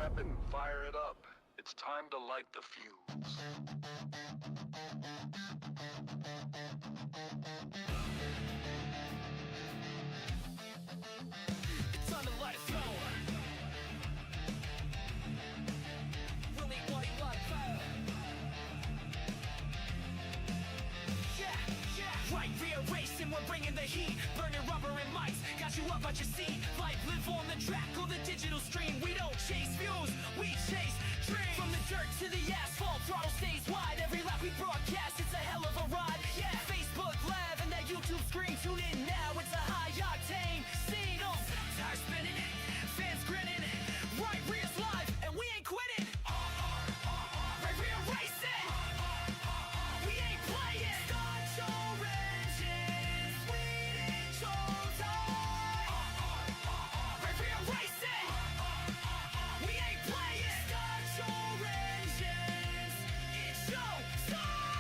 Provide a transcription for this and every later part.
Strap and fire it up. It's time to light the fuse. It's time to light a fuse. We'll eat what he likes. Yeah. Right rear racing, we're bringing the heat. Burning rubber and mics, got you up out your seat. Life live on the track or the digital stream. We don't chase views, we chase dreams. From the dirt to the asphalt, throttle stays wide. Every lap we broadcast, it's a hell of a ride. Yeah, Facebook Live and that YouTube screen. Tune in now, it's a high octane scene. Tires spinning, fans grinning. Right rear's live, and we ain't quitting. Right rear racing, we ain't playing. Start your engines, we didn't choose right rear racing, we ain't playing. Start your engines, it's show time.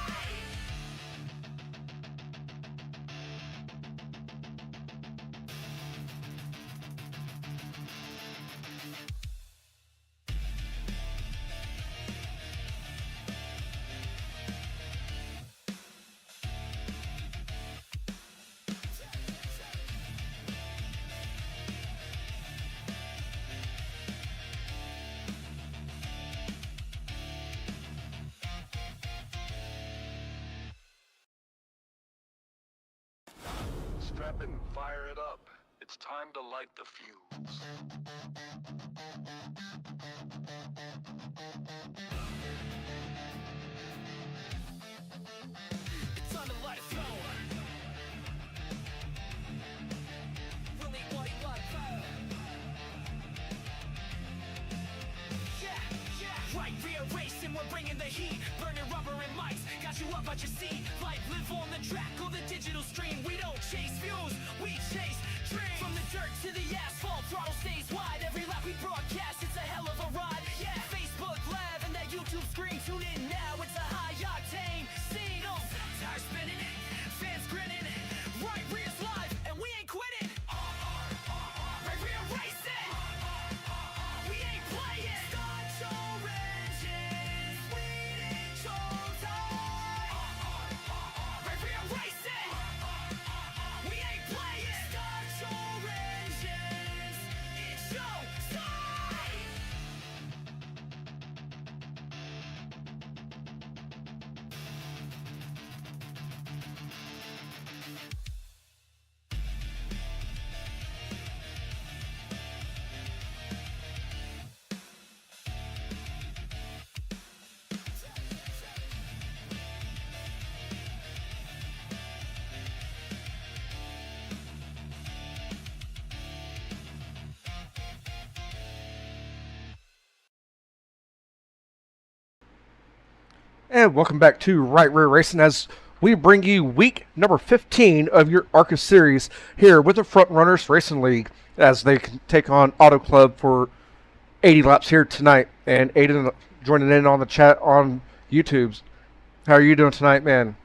Strap and fire it up. It's time to light the fuse. It's time to light a fuse. We'll eat what he likes. Yeah. Right rear racing, we're bringing the heat. Burning rubber and mics, got you up out your seat. Life live on the track or the digital stream. We don't chase views, we chase dreams. From the dirt to the asphalt, throttle stays wide. Every lap we broadcast, it's a hell of a ride. Yeah, Facebook Live and that YouTube screen. Tune in now, it's a high octane scene. Tires spinning, fans grinning. Right rear's live, and we ain't quitting. Right rear racing, we ain't playing. Start your engines, we didn't choose right rear racing, we ain't playing. Start your engines, it's show time. And welcome back to Right Rear Racing as we bring you week number 15 of your ARCA Series here with the Front Runners Racing League as they can take on Auto Club for 80 laps here tonight. And Aiden joining in on the chat on YouTube. How are you doing tonight, man?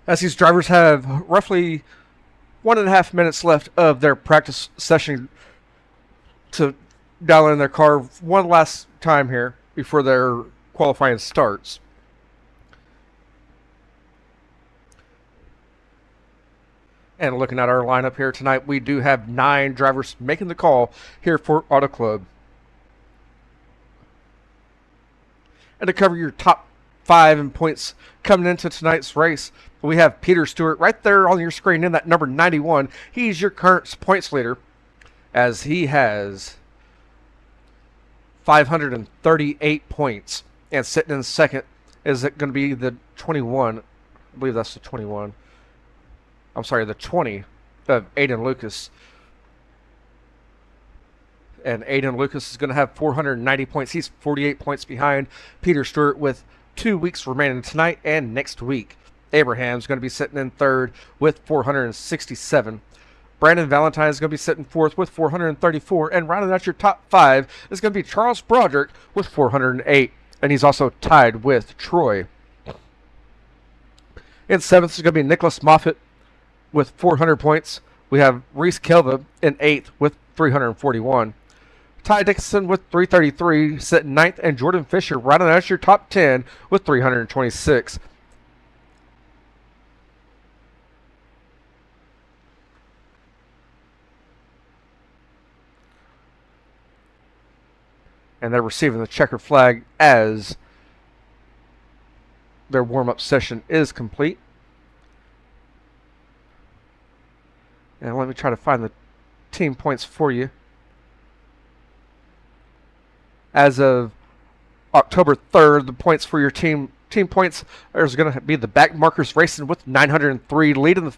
As these drivers have roughly 1.5 minutes left of their practice session to dial in their car one last time here before their qualifying starts. And looking at our lineup here tonight, we do have 9 drivers making the call here for Auto Club. And to cover your top 5 in points coming into tonight's race, we have Peter Stewart right there on your screen in that number 91. He's your current points leader as he has 538 points. And sitting in second is it going to be the 21. I believe that's the 21. I'm sorry, the 20 of Aiden Lucas. And Aiden Lucas is going to have 490 points. He's 48 points behind Peter Stewart with 2 weeks remaining tonight and next week. Abraham's going to be sitting in third with 467. Brandon Valentine is going to be sitting fourth with 434. And rounding out your top 5 is going to be Charles Broderick with 408. And he's also tied with Troy. In seventh is going to be Nicholas Moffitt with 400 points. We have Reese Kelva in eighth with 341. Ty Dickinson with 333 sitting ninth, and Jordan Fisher rounding out your top 10 with 326. And they're receiving the checker flag as their warm-up session is complete. And let me try to find the team points for you. As of October 3rd, the points for your team points is going to be the back markers racing with 903, leading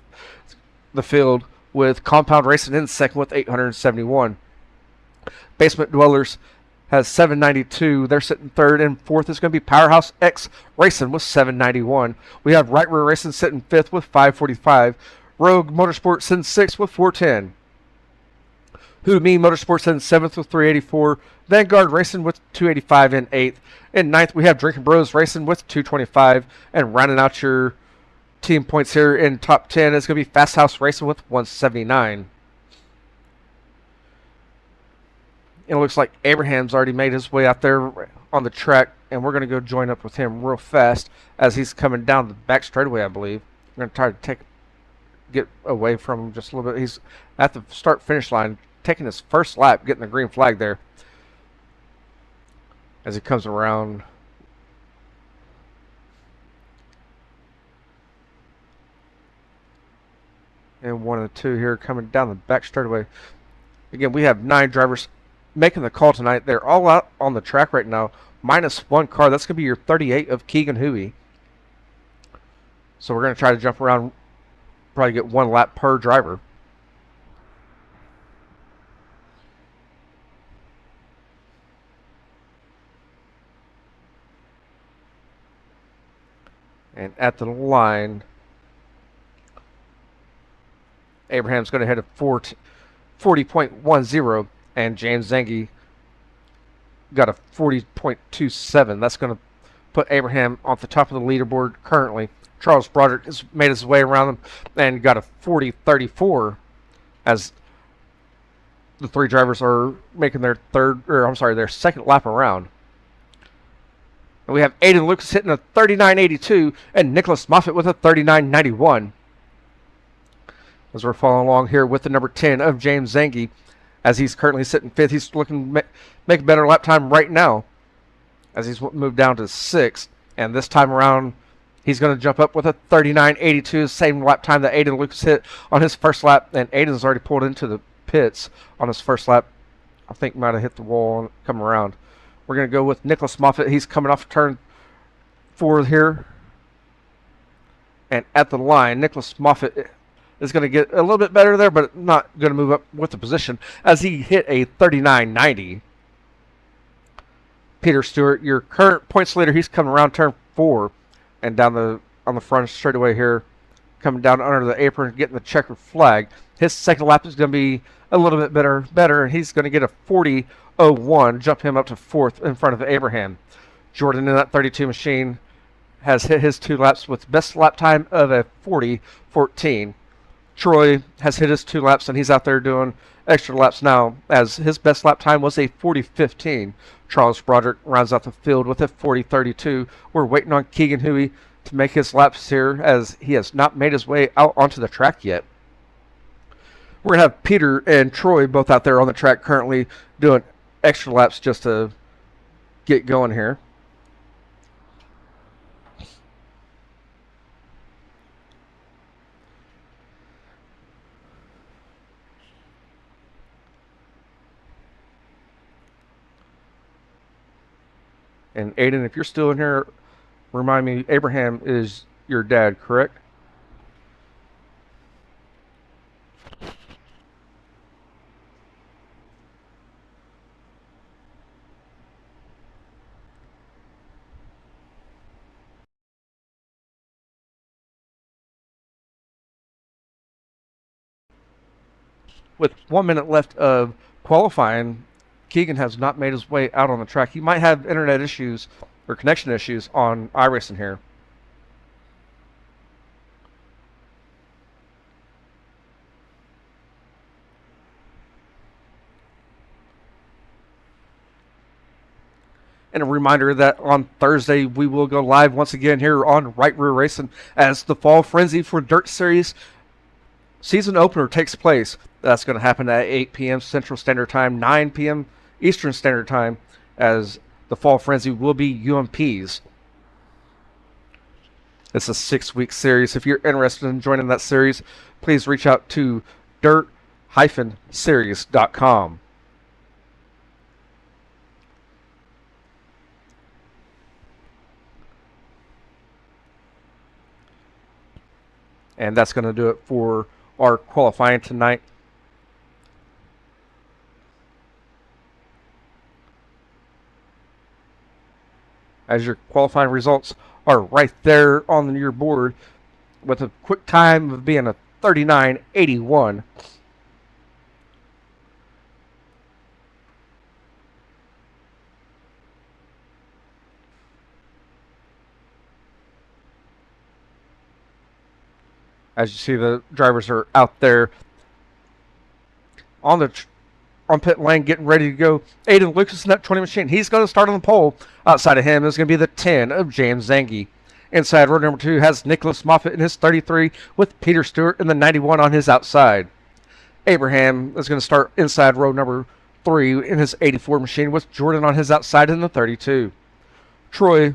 the field, with Compound Racing in second with 871. Basement Dwellers has 792. They're sitting third, and fourth is going to be Powerhouse X Racing with 791. We have Right Rear Racing sitting fifth with 545. Rogue Motorsports in sixth with 410. Who Me Motorsports in seventh with 384. Vanguard Racing with 285 in eighth. In ninth, we have Drinking Bros Racing with 225. And rounding out your team points here in top 10 is going to be Fast House Racing with 179. It looks like Abraham's already made his way out there on the track, and we're going to go join up with him real fast as he's coming down the back straightaway, I believe. We're going to try to get away from him just a little bit. He's at the start-finish line, taking his first lap, getting the green flag there as he comes around. And one and two here coming down the back straightaway. Again, we have 9 drivers making the call tonight. They're all out on the track right now, minus one car. That's going to be your 38 of Keegan Huey. So we're going to try to jump around, probably get 1 lap per driver. And at the line, Abraham's going to hit a 40.10, and James Zangi got a 40.27. That's going to put Abraham off the top of the leaderboard currently. Charles Broderick has made his way around them and got a 40.34 as the 3 drivers are making their their second lap around. And we have Aiden Lucas hitting a 39.82 and Nicholas Moffitt with a 39.91. As we're following along here with the number 10 of James Zangi, as he's currently sitting 5th. He's looking to make a better lap time right now as he's moved down to 6th. And this time around, he's going to jump up with a 39.82, same lap time that Aiden Lucas hit on his first lap. And Aiden's already pulled into the pits on his first lap. I think might have hit the wall and come around. We're going to go with Nicholas Moffitt. He's coming off turn 4 here. And at the line, Nicholas Moffitt is going to get a little bit better there, but not going to move up with the position as he hit a 39.90. Peter Stewart, your current points leader, he's coming around turn 4 and down on the front straightaway here, coming down under the apron, getting the checkered flag. His second lap is going to be a little bit better, and he's going to get a 40.01, jump him up to 4th in front of Abraham. Jordan in that 32 machine has hit his 2 laps with best lap time of a 40.14. Troy has hit his 2 laps, and he's out there doing extra laps now, as his best lap time was a 40.15. Charles Broderick rounds out the field with a 40.32. We're waiting on Keegan Huey to make his laps here, as he has not made his way out onto the track yet. We're going to have Peter and Troy both out there on the track currently doing extra laps just to get going here. And Aiden, if you're still in here, remind me, Abraham is your dad, correct? With 1 minute left of qualifying, Keegan has not made his way out on the track. He might have internet issues or connection issues on iRacing here. And a reminder that on Thursday we will go live once again here on Right Rear Racing as the Fall Frenzy for Dirt Series season opener takes place. That's going to happen at 8 p.m. Central Standard Time, 9 p.m. Eastern Standard Time, as the Fall Frenzy will be UMPs. It's a 6-week series. If you're interested in joining that series, please reach out to dirt-series.com. And that's going to do it for our qualifying tonight. As your qualifying results are right there on your board, with a quick time of being a 39.81. As you see, the drivers are out there on pit lane getting ready to go. Aiden Lucas in that 20 machine. He's going to start on the pole. Outside of him is going to be the 10 of James Zangi. Inside row number 2 has Nicholas Moffitt in his 33 with Peter Stewart in the 91 on his outside. Abraham is going to start inside row number 3 in his 84 machine with Jordan on his outside in the 32. Troy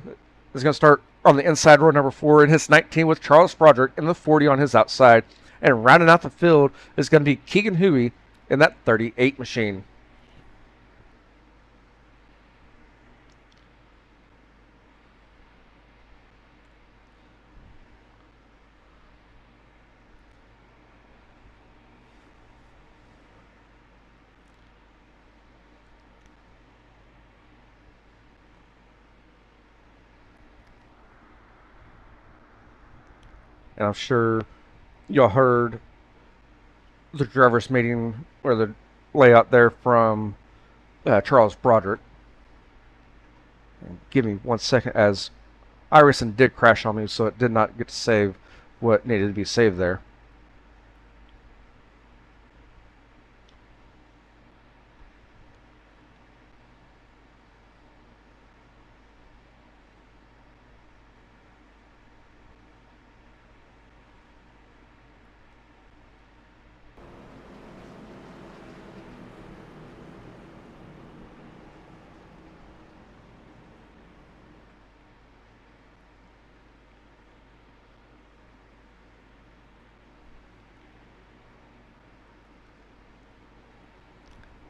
is going to start on the inside row number 4 in his 19 with Charles Broderick in the 40 on his outside. And rounding out the field is going to be Keegan Huey in that 38 machine. And I'm sure y'all heard the driver's meeting or the layout there from Charles Broderick. Give me 1 second, as Iverson did crash on me, so it did not get to save what needed to be saved there.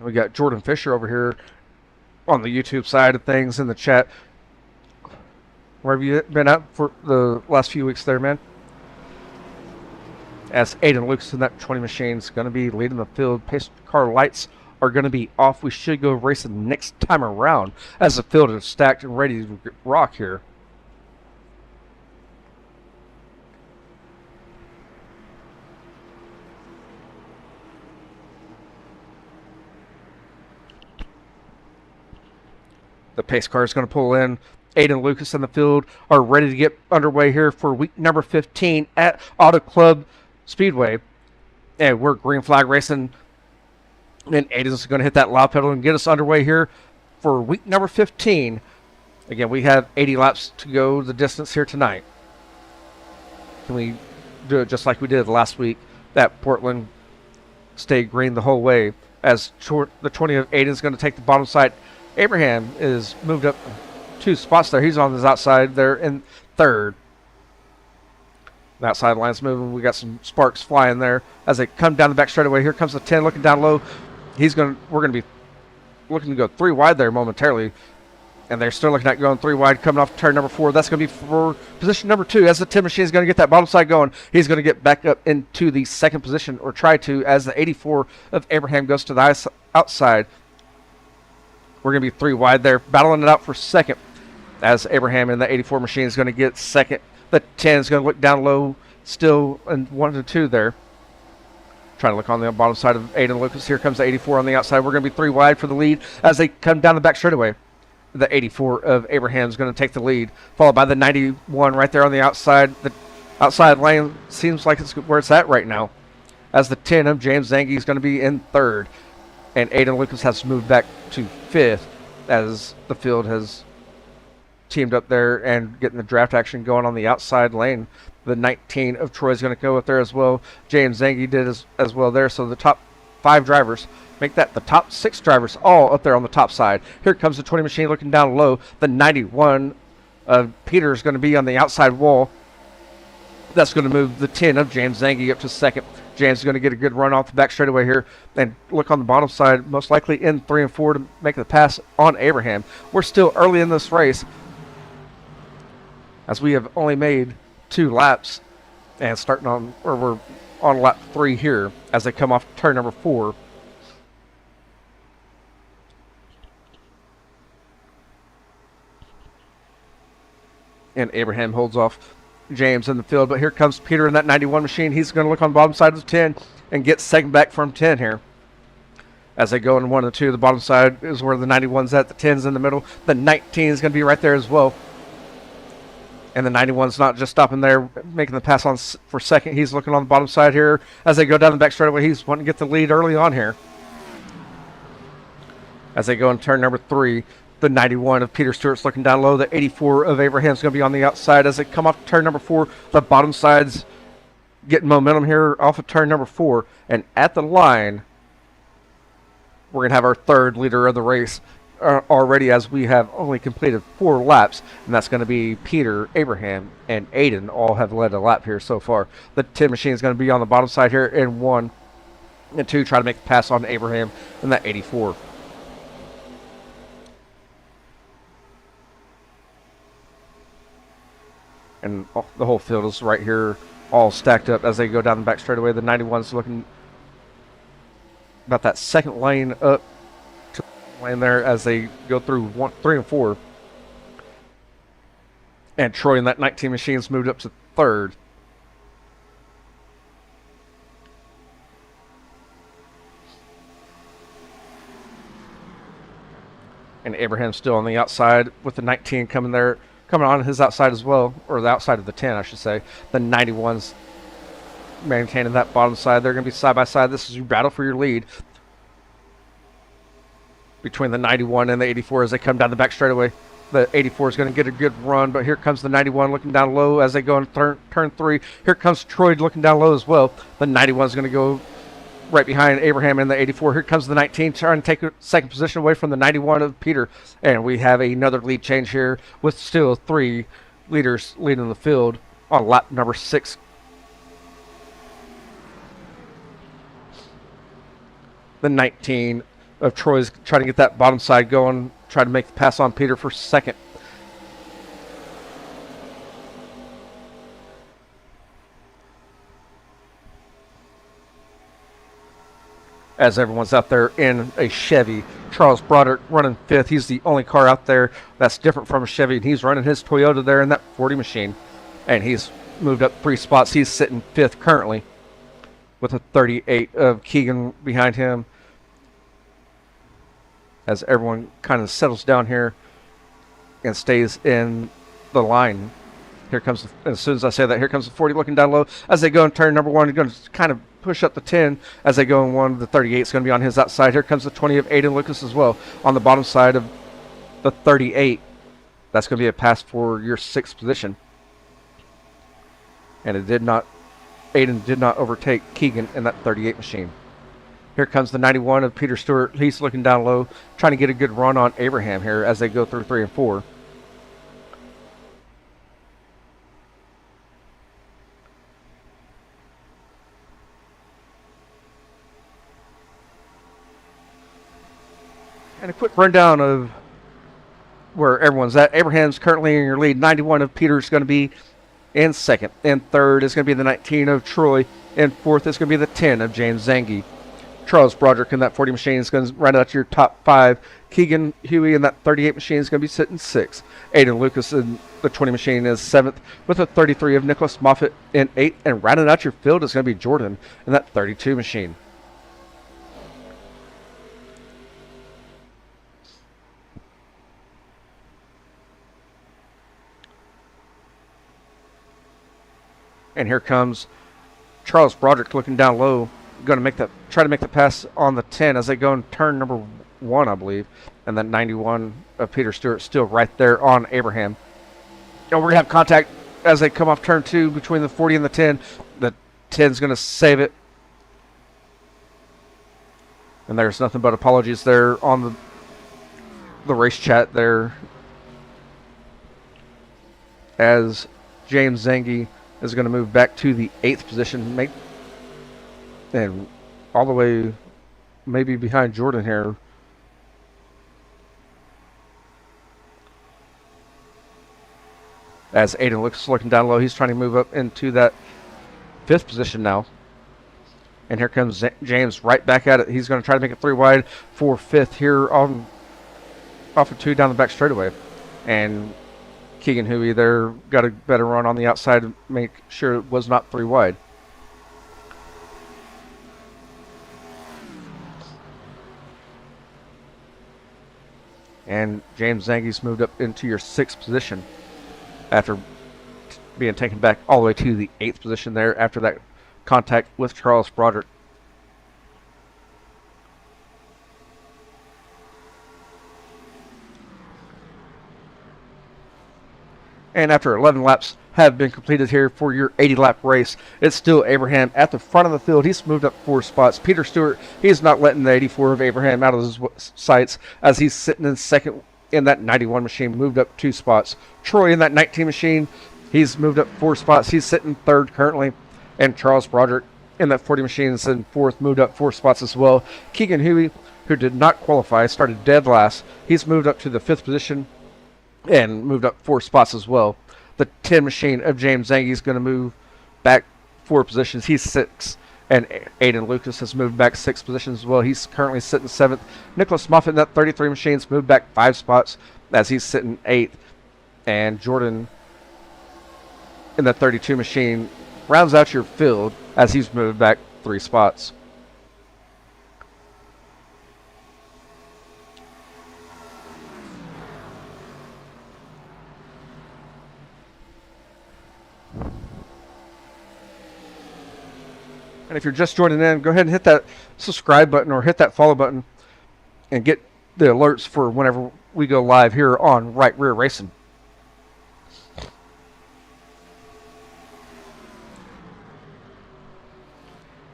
We got Jordan Fisher over here on the YouTube side of things in the chat. Where have you been at for the last few weeks there, man? As Aiden Lucas in that 20 machine is going to be leading the field. Pace car lights are going to be off. We should go racing next time around as the field is stacked and ready to rock here. The pace car is going to pull in. Aiden Lucas and the field are ready to get underway here for week number 15 at Auto Club Speedway. And we're green flag racing. And Aiden's going to hit that loud pedal and get us underway here for week number 15. Again, we have 80 laps to go the distance here tonight. Can we do it just like we did last week at Portland? Stay green the whole way. As the 20 of Aiden's going to take the bottom side. Abraham is moved up 2 spots there. He's on his outside there in 3rd. The outside line's moving. We got some sparks flying there as they come down the back straightaway. Here comes the 10 looking down low. We're going to be looking to go 3 wide there momentarily. And they're still looking at going 3 wide coming off turn number 4. That's going to be for position number 2 as the 10 machine is going to get that bottom side going. He's going to get back up into the 2nd position, or try to, as the 84 of Abraham goes to the outside. We're going to be 3 wide there, battling it out for 2nd as Abraham in the 84 machine is going to get 2nd. The 10 is going to look down low still in 1 to 2 there. Trying to look on the bottom side of Aiden Lucas. Here comes the 84 on the outside. We're going to be 3 wide for the lead as they come down the back straightaway. The 84 of Abraham is going to take the lead, followed by the 91 right there on the outside. The outside lane seems like it's where it's at right now, as the 10 of James Zangi is going to be in 3rd. And Aiden Lucas has moved back to 5th as the field has teamed up there and getting the draft action going on the outside lane. The 19 of Troy is going to go up there as well. James Zangi did as well there. So the top 5 drivers make that the top 6 drivers all up there on the top side. Here comes the 20 machine looking down low. The 91 of Peter is going to be on the outside wall. That's going to move the 10 of James Zangi up to second. James is going to get a good run off the back straightaway here and look on the bottom side, most likely in 3 and 4 to make the pass on Abraham. We're still early in this race as we have only made 2 laps and we're on lap 3 here as they come off turn number 4. And Abraham holds off James in the field, but here comes Peter in that 91 machine. He's going to look on the bottom side of the 10 and get second back from 10 here. As they go in 1 and 2, the bottom side is where the 91's at. The 10's in the middle. The 19 is going to be right there as well. And the 91's not just stopping there, making the pass on for second. He's looking on the bottom side here as they go down the back straightaway. He's wanting to get the lead early on here. As they go in turn number 3, the 91 of Peter Stewart's looking down low. The 84 of Abraham's going to be on the outside. As they come off turn number 4, the bottom side's getting momentum here off of turn number 4. And at the line, we're going to have our 3rd leader of the race already, as we have only completed 4 laps. And that's going to be Peter, Abraham, and Aiden all have led a lap here so far. The 10 machine is going to be on the bottom side here in 1 and 2, try to make the pass on Abraham and that 84. And the whole field is right here, all stacked up as they go down the back straightaway. The 91's looking about that second lane up to the lane there as they go through 3 and 4. And Troy and that 19 machine's moved up to 3rd. And Abraham's still on the outside with the 19 coming on his outside as well, or the outside of the 10, I should say. The 91's maintaining that bottom side. They're going to be side by side. This is your battle for your lead between the 91 and the 84 as they come down the back straightaway. The 84 is going to get a good run, but here comes the 91 looking down low as they go in turn 3. Here comes Troy looking down low as well. The 91 is going to go right behind Abraham in the 84. Here comes the 19 trying to take a second position away from the 91 of Peter. And we have another lead change here with still 3 leaders leading the field on lap number 6. The 19 of Troy's trying to get that bottom side going, trying to make the pass on Peter for second. As everyone's out there in a Chevy. Charles Broderick running 5th. He's the only car out there that's different from a Chevy, and he's running his Toyota there in that 40 machine. And he's moved up 3 spots. He's sitting 5th currently with a 38 of Keegan behind him. As everyone kind of settles down here and stays in the line. Here comes, as soon as I say that, here comes the 40 looking down low. As they go in turn number 1, they're going to kind of push up the 10 as they go in 1. The 38 is going to be on his outside. Here comes the 20 of Aiden Lucas as well on the bottom side of the 38. That's going to be a pass for your 6th position. And Aiden did not overtake Keegan in that 38 machine. Here comes the 91 of Peter Stewart. He's looking down low, trying to get a good run on Abraham here as they go through 3 and 4. And a quick rundown of where everyone's at. Abraham's currently in your lead. 91 of Peter's going to be in 2nd. In 3rd is going to be the 19 of Troy. In 4th is going to be the 10 of James Zangi. Charles Broderick in that 40 machine is going to run out to your top 5. Keegan Huey in that 38 machine is going to be sitting 6th. Aiden Lucas in the 20 machine is 7th with a 33 of Nicholas Moffitt in 8th. And rounding out your field is going to be Jordan in that 32 machine. And here comes Charles Broderick looking down low, going to try to make the pass on the 10 as they go in turn number 1, I believe. And that 91 of Peter Stewart still right there on Abraham. And we're going to have contact as they come off turn 2 between the 40 and the 10. The 10's going to save it. And there's nothing but apologies there on the race chat there, as James Zangi is going to move back to the 8th position, and all the way maybe behind Jordan here. As Aiden looks looking down low, he's trying to move up into that 5th position now. And here comes James right back at it. He's going to try to make it 3 wide for 5th here on off of 2 down the back straightaway. And Keegan Huey there got a better run on the outside to make sure it was not 3 wide. And James Zangi's moved up into your 6th position after being taken back all the way to the 8th position there after that contact with Charles Broderick. And after 11 laps have been completed here for your 80-lap race, it's still Abraham at the front of the field. He's moved up 4 spots. Peter Stewart, he's not letting the 84 of Abraham out of his sights as he's sitting in 2nd in that 91 machine, moved up 2 spots. Troy in that 19 machine, he's moved up 4 spots. He's sitting 3rd currently. And Charles Broderick in that 40 machine is in 4th, moved up 4 spots as well. Keegan Huey, who did not qualify, started dead last. He's moved up to the 5th position and moved up 4 spots as well. The 10 machine of James Zangi is going to move back 4 positions. He's 6th, and Aiden Lucas has moved back 6 positions as well. He's currently sitting 7th. Nicholas Moffat in that 33 machine's moved back 5 spots as he's sitting 8th. And Jordan in that 32 machine rounds out your field as he's moved back 3 spots. And if you're just joining in, go ahead and hit that subscribe button or hit that follow button and get the alerts for whenever we go live here on Right Rear Racing.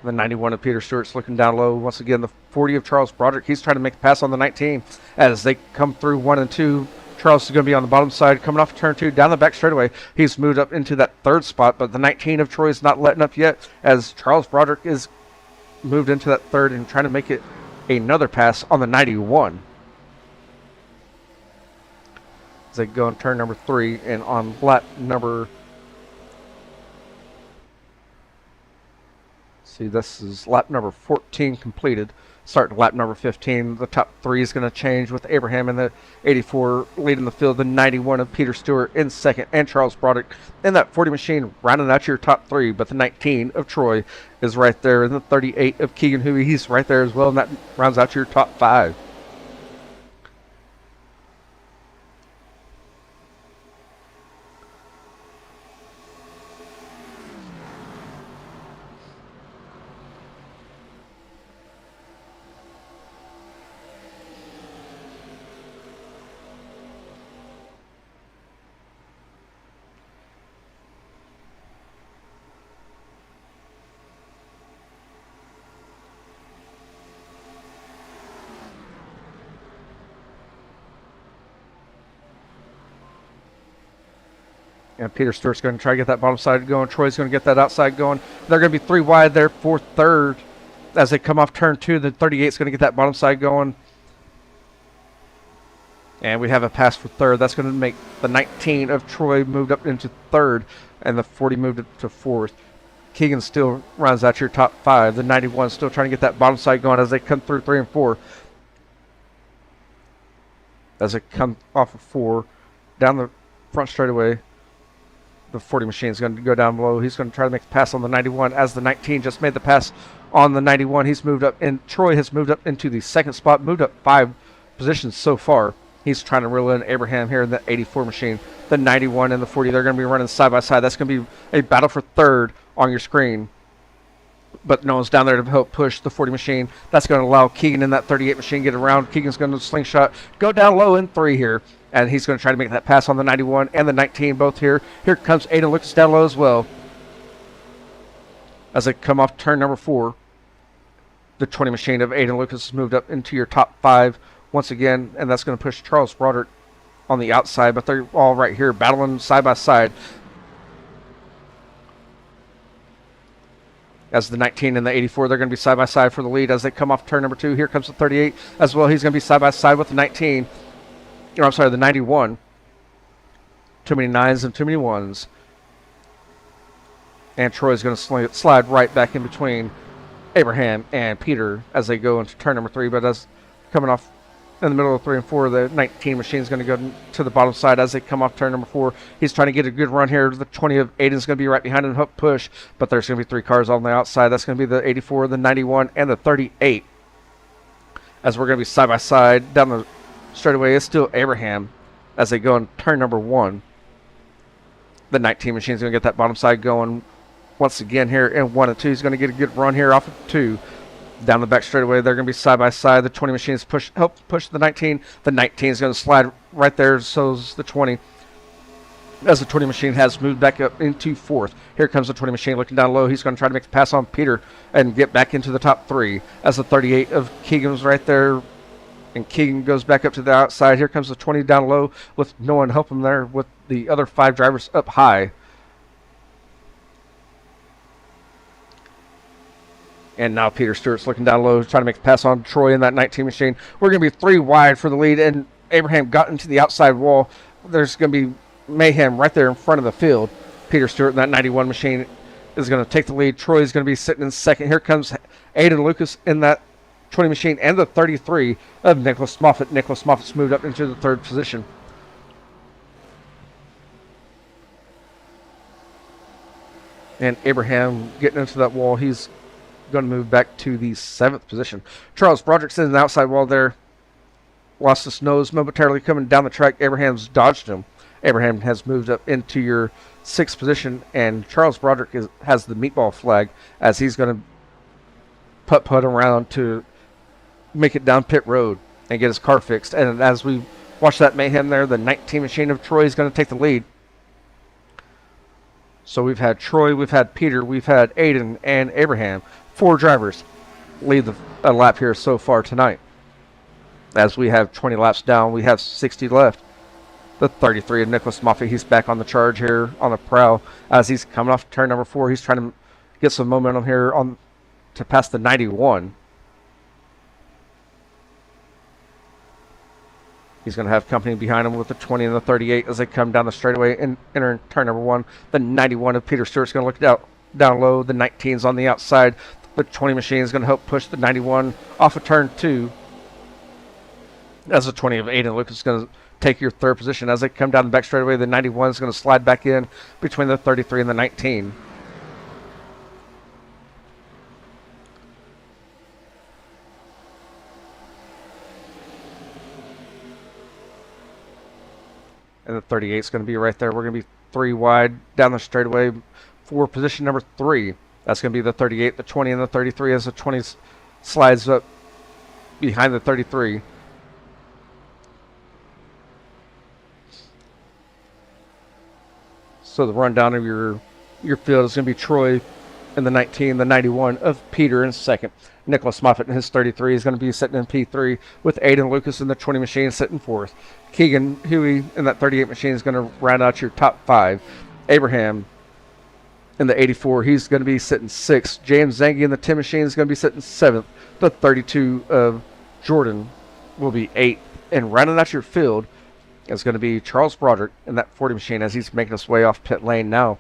The 91 of Peter Stewart's looking down low. Once again, the 40 of Charles Broderick. He's trying to make a pass on the 19 as they come through 1 and 2. Charles is going to be on the bottom side, coming off turn 2, down the back straightaway. He's moved up into that 3rd spot, but the 19 of Troy is not letting up yet as Charles Broderick is moved into that 3rd and trying to make it another pass on the 91. As they go on turn number 3 and on lap number... See, this is lap number 14 completed. Starting lap number 15, the top 3 is going to change with Abraham in the 84 leading the field, the 91 of Peter Stewart in 2nd, and Charles Broderick in that 40 machine rounding out your top 3. But the 19 of Troy is right there, and the 38 of Keegan Huey, he's right there as well, and that rounds out your top 5. And Peter Stewart's going to try to get that bottom side going. Troy's going to get that outside going. They're going to be 3 wide there for 3rd. As they come off turn 2, the 38 is going to get that bottom side going. And we have a pass for 3rd. That's going to make the 19 of Troy moved up into 3rd. And the 40 moved up to 4th. Keegan still rounds out your top 5. The 91 still trying to get that bottom side going as they come through 3 and 4. As they come off of 4, down the front straightaway. The 40 machine is going to go down below. He's going to try to make the pass on the 91 as the 19 just made the pass on the 91. He's moved up, and Troy has moved up into the 2nd spot, moved up 5 positions so far. He's trying to reel in Abraham here in the 84 machine. The 91 and the 40, they're going to be running side by side. That's going to be a battle for 3rd on your screen but no one's down there to help push the 40 machine. That's going to allow Keegan in that 38 machine get around. Keegan's going to slingshot, go down low in 3 here, and he's going to try to make that pass on the 91 and the 19 both here. Here comes Aiden Lucas down low as well. As they come off turn number 4, the 20 machine of Aiden Lucas has moved up into your top 5 once again, and that's going to push Charles Broderick on the outside, but they're all right here battling side by side. As the 19 and the 84, they're going to be side by side for the lead as they come off turn number 2. Here comes the 38 as well. He's going to be side by side with the 19. Or I'm sorry, the 91. Too many 9s and too many 1s. And Troy's going to slide right back in between Abraham and Peter as they go into turn number 3. But as coming off in the middle of 3 and 4, the 19 machine is going to go to the bottom side as they come off turn number 4. He's trying to get a good run here. The 20 of Aiden's going to be right behind him, hook push, but there's going to be 3 cars on the outside. That's going to be the 84, the 91, and the 38. As we're going to be side by side down the straightaway, it's still Abraham as they go on turn number 1. The 19 machine is going to get that bottom side going once again here in 1 and 2. He's going to get a good run here off of 2. Down the back straightaway, they're going to be side by side. The 20 machines help push the 19. The 19 is going to slide right there, so is the 20. As the 20 machine has moved back up into 4th. Here comes the 20 machine looking down low. He's going to try to make the pass on Peter and get back into the top 3. As the 38 of Keegan's right there, and Keegan goes back up to the outside. Here comes the 20 down low with no one helping there with the other 5 drivers up high. And now Peter Stewart's looking down low, trying to make a pass on Troy in that 19 machine. We're going to be 3 wide for the lead, and Abraham got into the outside wall. There's going to be mayhem right there in front of the field. Peter Stewart in that 91 machine is going to take the lead. Troy's going to be sitting in 2nd. Here comes Aiden Lucas in that 20 machine and the 33 of Nicholas Moffitt. Nicholas Moffitt's moved up into the 3rd position. And Abraham getting into that wall. He's going to move back to the 7th position. Charles Broderick's in the outside wall there. Lost his nose momentarily coming down the track. Abraham's dodged him. Abraham has moved up into your 6th position, and Charles Broderick has the meatball flag as he's going to putt around to make it down pit road and get his car fixed. And as we watch that mayhem there, the 19 machine of Troy is going to take the lead. So we've had Troy, we've had Peter, we've had Aiden, and Abraham. 4 drivers lead a lap here so far tonight. As we have 20 laps down, we have 60 left. The 33 of Nicholas Moffitt, he's back on the charge here on the prow. As he's coming off turn number 4, he's trying to get some momentum here to pass the 91. He's going to have company behind him with the 20 and the 38 as they come down the straightaway and enter turn number 1. The 91 of Peter Stewart's going to look down low. The 19's on the outside. The 20 machine is going to help push the 91 off of turn 2. As the 20 of Aiden Lucas is going to take your 3rd position. As they come down the back straightaway, the 91 is going to slide back in between the 33 and the 19. And the 38 is going to be right there. We're going to be 3 wide down the straightaway for position number 3. That's going to be the 38, the 20, and the 33 as the 20 slides up behind the 33. So the rundown of your field is going to be Troy in the 19, the 91 of Peter in 2nd. Nicholas Moffitt in his 33 is going to be sitting in P3 with Aiden Lucas in the 20 machine sitting 4th. Keegan Huey in that 38 machine is going to round out your top 5. Abraham in the 84, he's going to be sitting 6th. James Zangi in the 10 machine is going to be sitting 7th. The 32 of Jordan will be 8th. And rounding out your field is going to be Charles Broderick in that 40 machine as he's making his way off pit lane now.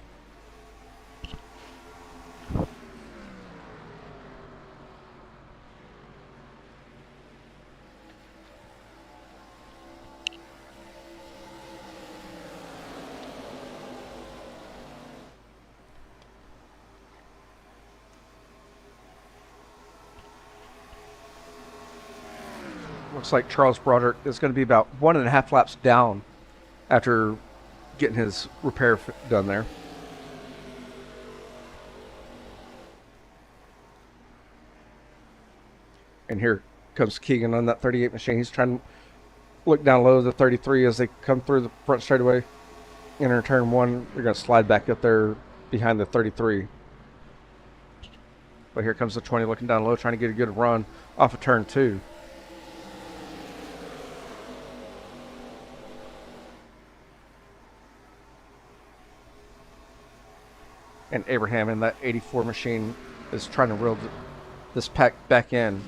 Looks like Charles Broderick is going to be about 1.5 laps down after getting his repair done there. And here comes Keegan on that 38 machine. He's trying to look down low the 33 as they come through the front straightaway. Enter turn 1. They're going to slide back up there behind the 33. But here comes the 20 looking down low, trying to get a good run off of turn 2. And Abraham in that 84 machine is trying to reel this pack back in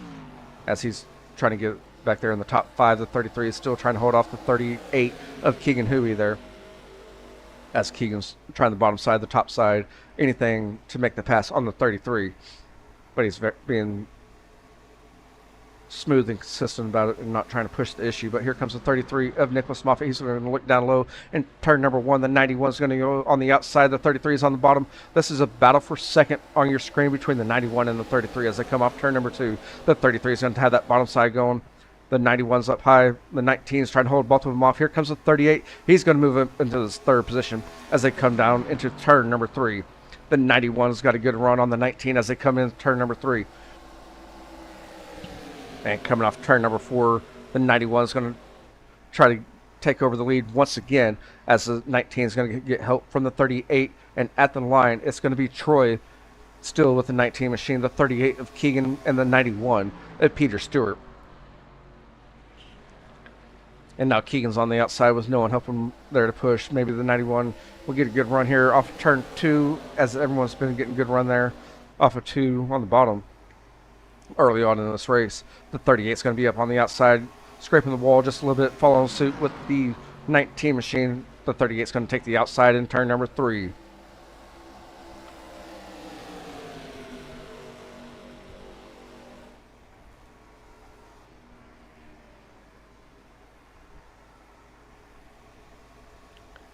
as he's trying to get back there in the top 5. The 33 is still trying to hold off the 38 of Keegan Huey there, as Keegan's trying the bottom side, the top side, anything to make the pass on the 33. But he's being smooth and consistent about it and not trying to push the issue. But here comes the 33 of Nicholas Moffitt. He's going to look down low and turn number 1. The 91 is going to go on the outside. The 33 is on the bottom. This is a battle for second on your screen between the 91 and the 33 as they come off turn number 2. The 33 is going to have that bottom side going. The 91's up high. The 19 is trying to hold both of them off. Here comes the 38. He's going to move up into his third position as they come down into turn number 3. The 91's got a good run on the 19 as they come in turn number 3. And coming off turn number 4, the 91 is going to try to take over the lead once again as the 19 is going to get help from the 38. And at the line, it's going to be Troy still with the 19 machine, the 38 of Keegan, and the 91 of Peter Stewart. And now Keegan's on the outside with no one helping him there to push. Maybe the 91 will get a good run here off of turn 2, as everyone's been getting a good run there off of 2 on the bottom early on in this race. The 38 is going to be up on the outside, scraping the wall just a little bit, following suit with the 19 machine. The 38 is going to take the outside in turn number 3.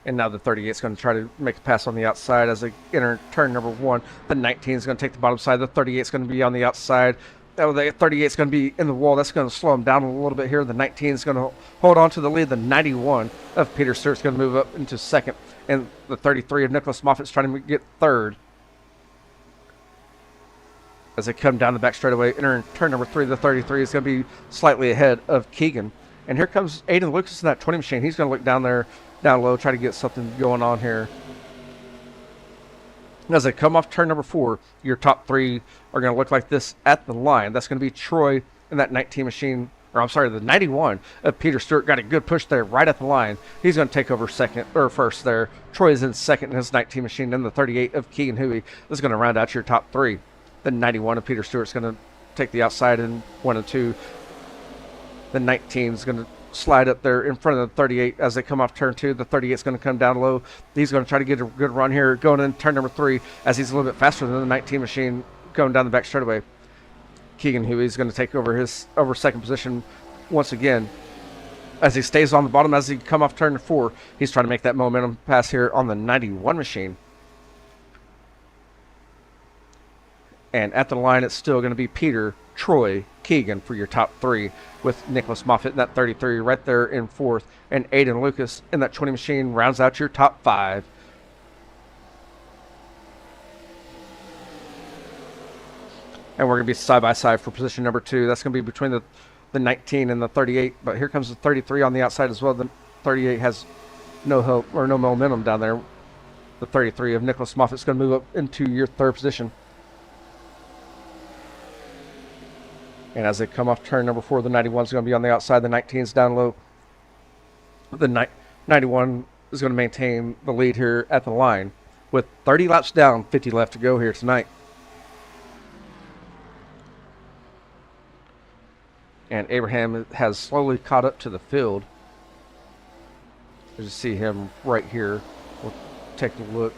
And now the 38 is going to try to make a pass on the outside as they enter turn number 1. The 19 is going to take the bottom side. The 38 is going to be on the outside. The 38 is going to be in the wall. That's going to slow him down a little bit here. The 19 is going to hold on to the lead. The 91 of Peter Stewart is going to move up into second. And the 33 of Nicholas Moffitt is trying to get third. As they come down the back straightaway, entering turn number 3, the 33 is going to be slightly ahead of Keegan. And here comes Aiden Lucas in that 20 machine. He's going to look down there, down low, try to get something going on here. As they come off turn number 4, your top 3 are going to look like this at the line. That's going to be Troy in that 19 machine, or I'm sorry, the 91 of Peter Stewart got a good push there right at the line. He's going to take over first there. Troy is in second in his 19 machine, then the 38 of Keegan Huey is going to round out your top 3. The 91 of Peter Stewart is going to take the outside in 1 and 2. The 19 is going to slide up there in front of the 38 as they come off turn 2. The 38 is going to come down low. He's going to try to get a good run here going in turn number 3 as he's a little bit faster than the 19 machine going down the back straightaway. Keegan Huey is going to take over second position once again as he stays on the bottom as he come off turn 4. He's trying to make that momentum pass here on the 91 machine. And at the line, it's still going to be Peter, Troy, Keegan for your top 3, with Nicholas Moffitt in that 33 right there in 4th, and Aiden Lucas in that 20 machine rounds out your top 5. And we're going to be side by side for position number 2. That's going to be between the 19 and the 38. But here comes the 33 on the outside as well. The 38 has no help or no momentum down there. The 33 of Nicholas Moffitt is going to move up into your 3rd position. And as they come off turn number 4, the 91 is going to be on the outside. The 19 is down low. The 91 is going to maintain the lead here at the line with 30 laps down, 50 left to go here tonight. And Abraham has slowly caught up to the field. As you see him right here. We'll take a look.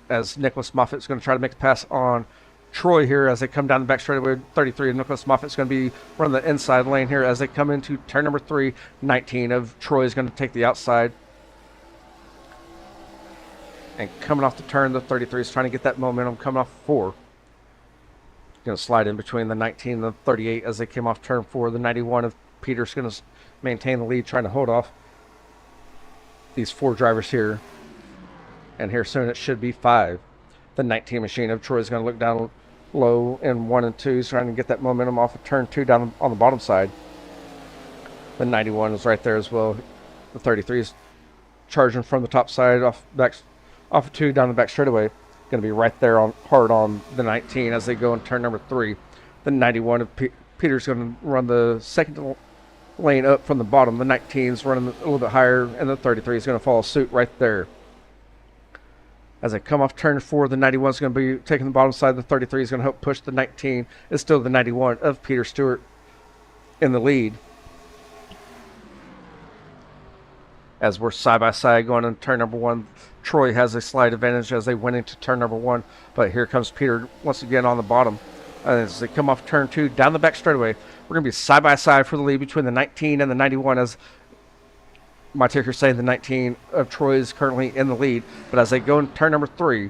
As Nicholas Moffitt is going to try to make the pass on Troy here as they come down the back straightaway. 33 of Nicholas Moffitt is going to be running the inside lane here as they come into turn number 3. 19 of Troy is going to take the outside. And coming off the turn, the 33 is trying to get that momentum coming off 4. Going to slide in between the 19 and the 38 as they came off turn 4. The 91 of Peter's going to maintain the lead, trying to hold off these 4 drivers here. And here soon it should be 5. The 19 machine of Troy is going to look down low in 1 and 2. He's trying to get that momentum off of turn 2 down on the bottom side. The 91 is right there as well. The 33 is charging from the top side off of 2 down the back straightaway. Going to be right there on hard on the 19 as they go in turn number 3. The 91 of Peter's going to run the second lane up from the bottom. The 19 is running a little bit higher, and the 33 is going to follow suit right there. As they come off turn 4, the 91 is going to be taking the bottom side. The 33 is going to help push the 19. It's still the 91 of Peter Stewart in the lead. As we're side by side going into turn number 1, Troy has a slight advantage as they went into turn number 1. But here comes Peter once again on the bottom. As they come off turn 2 down the back straightaway, we're going to be side by side for the lead between the 19 and the 91. As my ticker saying the 19 of Troy is currently in the lead. But as they go in turn number 3,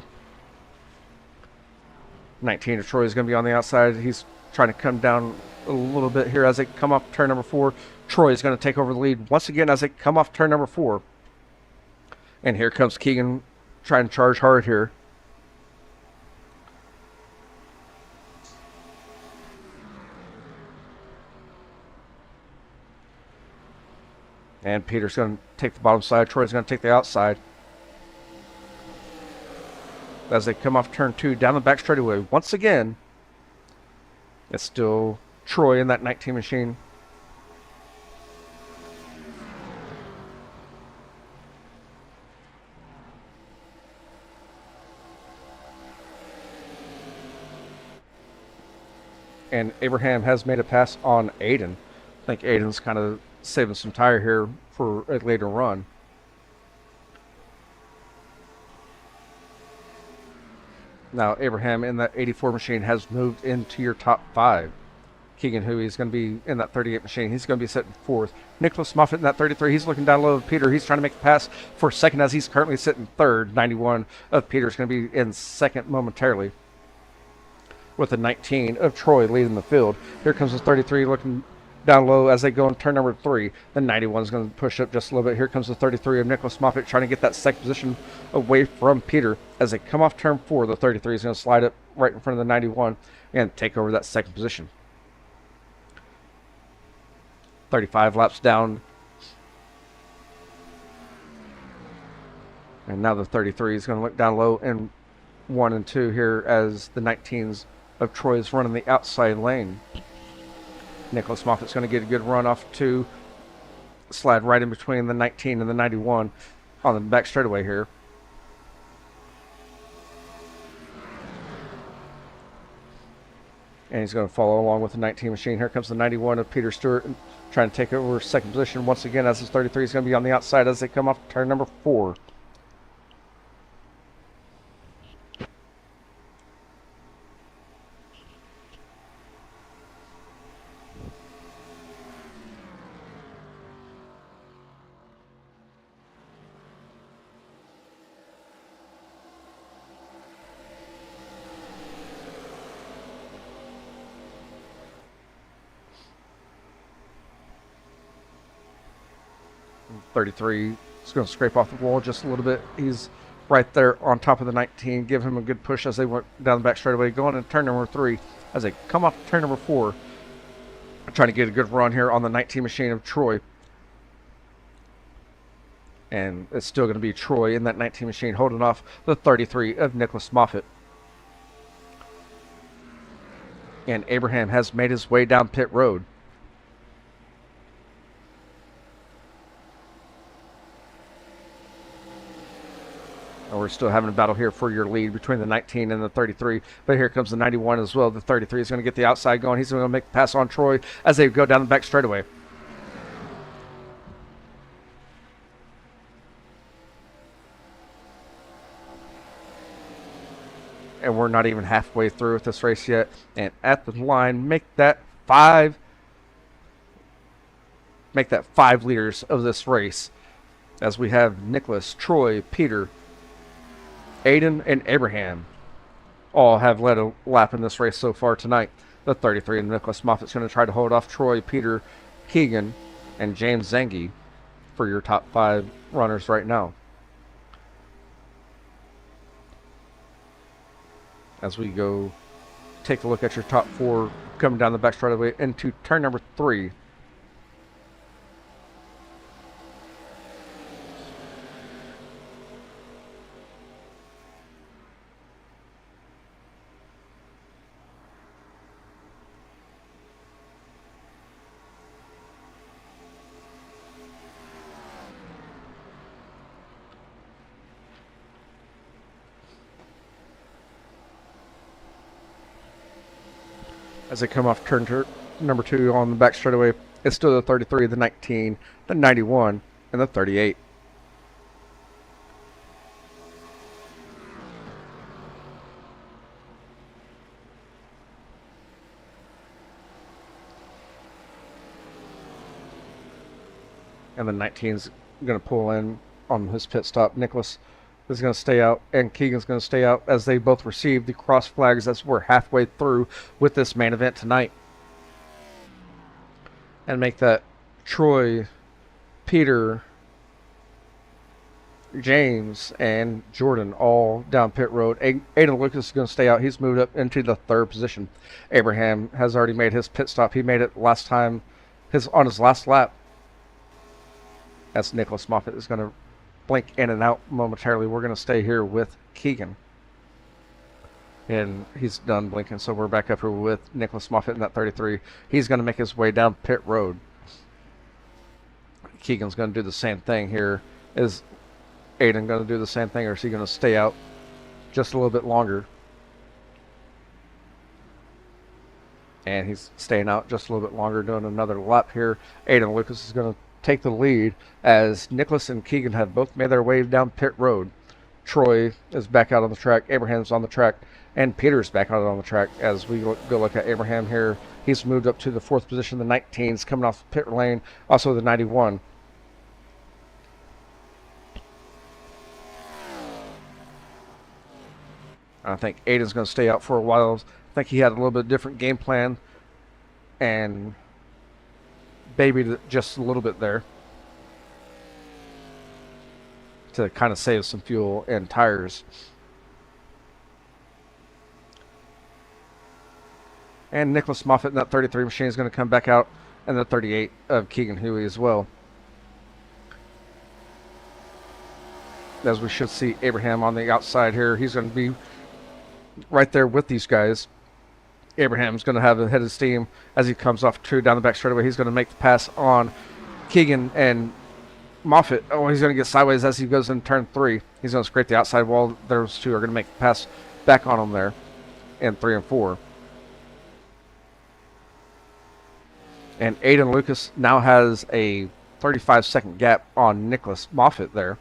19 of Troy is going to be on the outside. He's trying to come down a little bit here as they come off turn number 4. Troy is going to take over the lead once again as they come off turn number 4. And here comes Keegan trying to charge hard here. And Peter's going to take the bottom side. Troy's going to take the outside. As they come off turn 2 down the back straightaway, once again, it's still Troy in that 19 machine. And Abraham has made a pass on Aiden. I think Aiden's kind of saving some tire here for a later run. Now Abraham in that 84 machine has moved into your top 5. Keegan Huey is going to be in that 38 machine. He's going to be sitting 4th. Nicholas Moffitt in that 33. He's looking down low of Peter. He's trying to make the pass for 2nd as he's currently sitting 3rd. 91 of Peter is going to be in 2nd momentarily, with the 19 of Troy leading the field. Here comes the 33 looking down low as they go in turn number 3. The 91 is going to push up just a little bit. Here comes the 33 of Nicholas Moffitt trying to get that 2nd position away from Peter. As they come off turn 4, the 33 is going to slide up right in front of the 91 and take over that 2nd position. 35 laps down. And now the 33 is going to look down low in 1 and 2 here as the 19s of Troy is running the outside lane. Nicholas Moffitt's going to get a good run off 2, slide right in between the 19 and the 91 on the back straightaway here. And he's going to follow along with the 19 machine. Here comes the 91 of Peter Stewart trying to take over 2nd position once again as his 33 is going to be on the outside as they come off turn number 4. .33 is going to scrape off the wall just a little bit. He's right there on top of the 19. Give him a good push as they went down the back straightaway. Going into turn number 3 as they come off turn number 4. Trying to get a good run here on the 19 machine of Troy. And it's still going to be Troy in that 19 machine holding off the 33 of Nicholas Moffitt. And Abraham has made his way down pit road. And we're still having a battle here for your lead between the 19 and the 33. But here comes the 91 as well. The 33 is going to get the outside going. He's going to make the pass on Troy as they go down the back straightaway. And we're not even halfway through with this race yet. And at the line, make that 5 leaders of this race. As we have Nicholas, Troy, Peter, Aiden, and Abraham all have led a lap in this race so far tonight. The 33 and Nicholas Moffitt's going to try to hold off Troy, Peter, Keegan, and James Zangi for your top 5 runners right now. As we go take a look at your top 4 coming down the back straightaway into turn number 3. As they come off turn number 2 on the back straightaway, it's still the 33, the 19, the 91, and the 38. And the 19's going to pull in on his pit stop. Nicholas is going to stay out, and Keegan's going to stay out as they both receive the cross flags as we're halfway through with this main event tonight. And make that Troy, Peter, James, and Jordan all down pit road. Aiden Lucas is going to stay out. He's moved up into the 3rd position. Abraham has already made his pit stop. He made it last time on his last lap. As Nicholas Moffitt is going to blink in and out momentarily. We're going to stay here with Keegan. And he's done blinking, so we're back up here with Nicholas Moffitt in that 33. He's going to make his way down pit road. Keegan's going to do the same thing here. Is Aiden going to do the same thing, or is he going to stay out just a little bit longer? And he's staying out just a little bit longer, doing another lap here. Aiden Lucas is going to take the lead as Nicholas and Keegan have both made their way down pit road. Troy is back out on the track. Abraham's on the track. And Peter's back out on the track as we go look at Abraham here. He's moved up to the 4th position. The 19's coming off the pit lane. Also the 91. I think Aiden's going to stay out for a while. I think he had a little bit different game plan and babied it just a little bit there to kind of save some fuel and tires. And Nicholas Moffitt in that 33 machine is going to come back out, and the 38 of Keegan Huey as well. As we should see Abraham on the outside here. He's going to be right there with these guys. Abraham's going to have a head of steam as he comes off 2 down the back straightaway. He's going to make the pass on Keegan and Moffitt. Oh, he's going to get sideways as he goes in turn 3. He's going to scrape the outside wall. Those 2 are going to make the pass back on him there in 3 and 4. And Aiden Lucas now has a 35-second gap on Nicholas Moffitt there.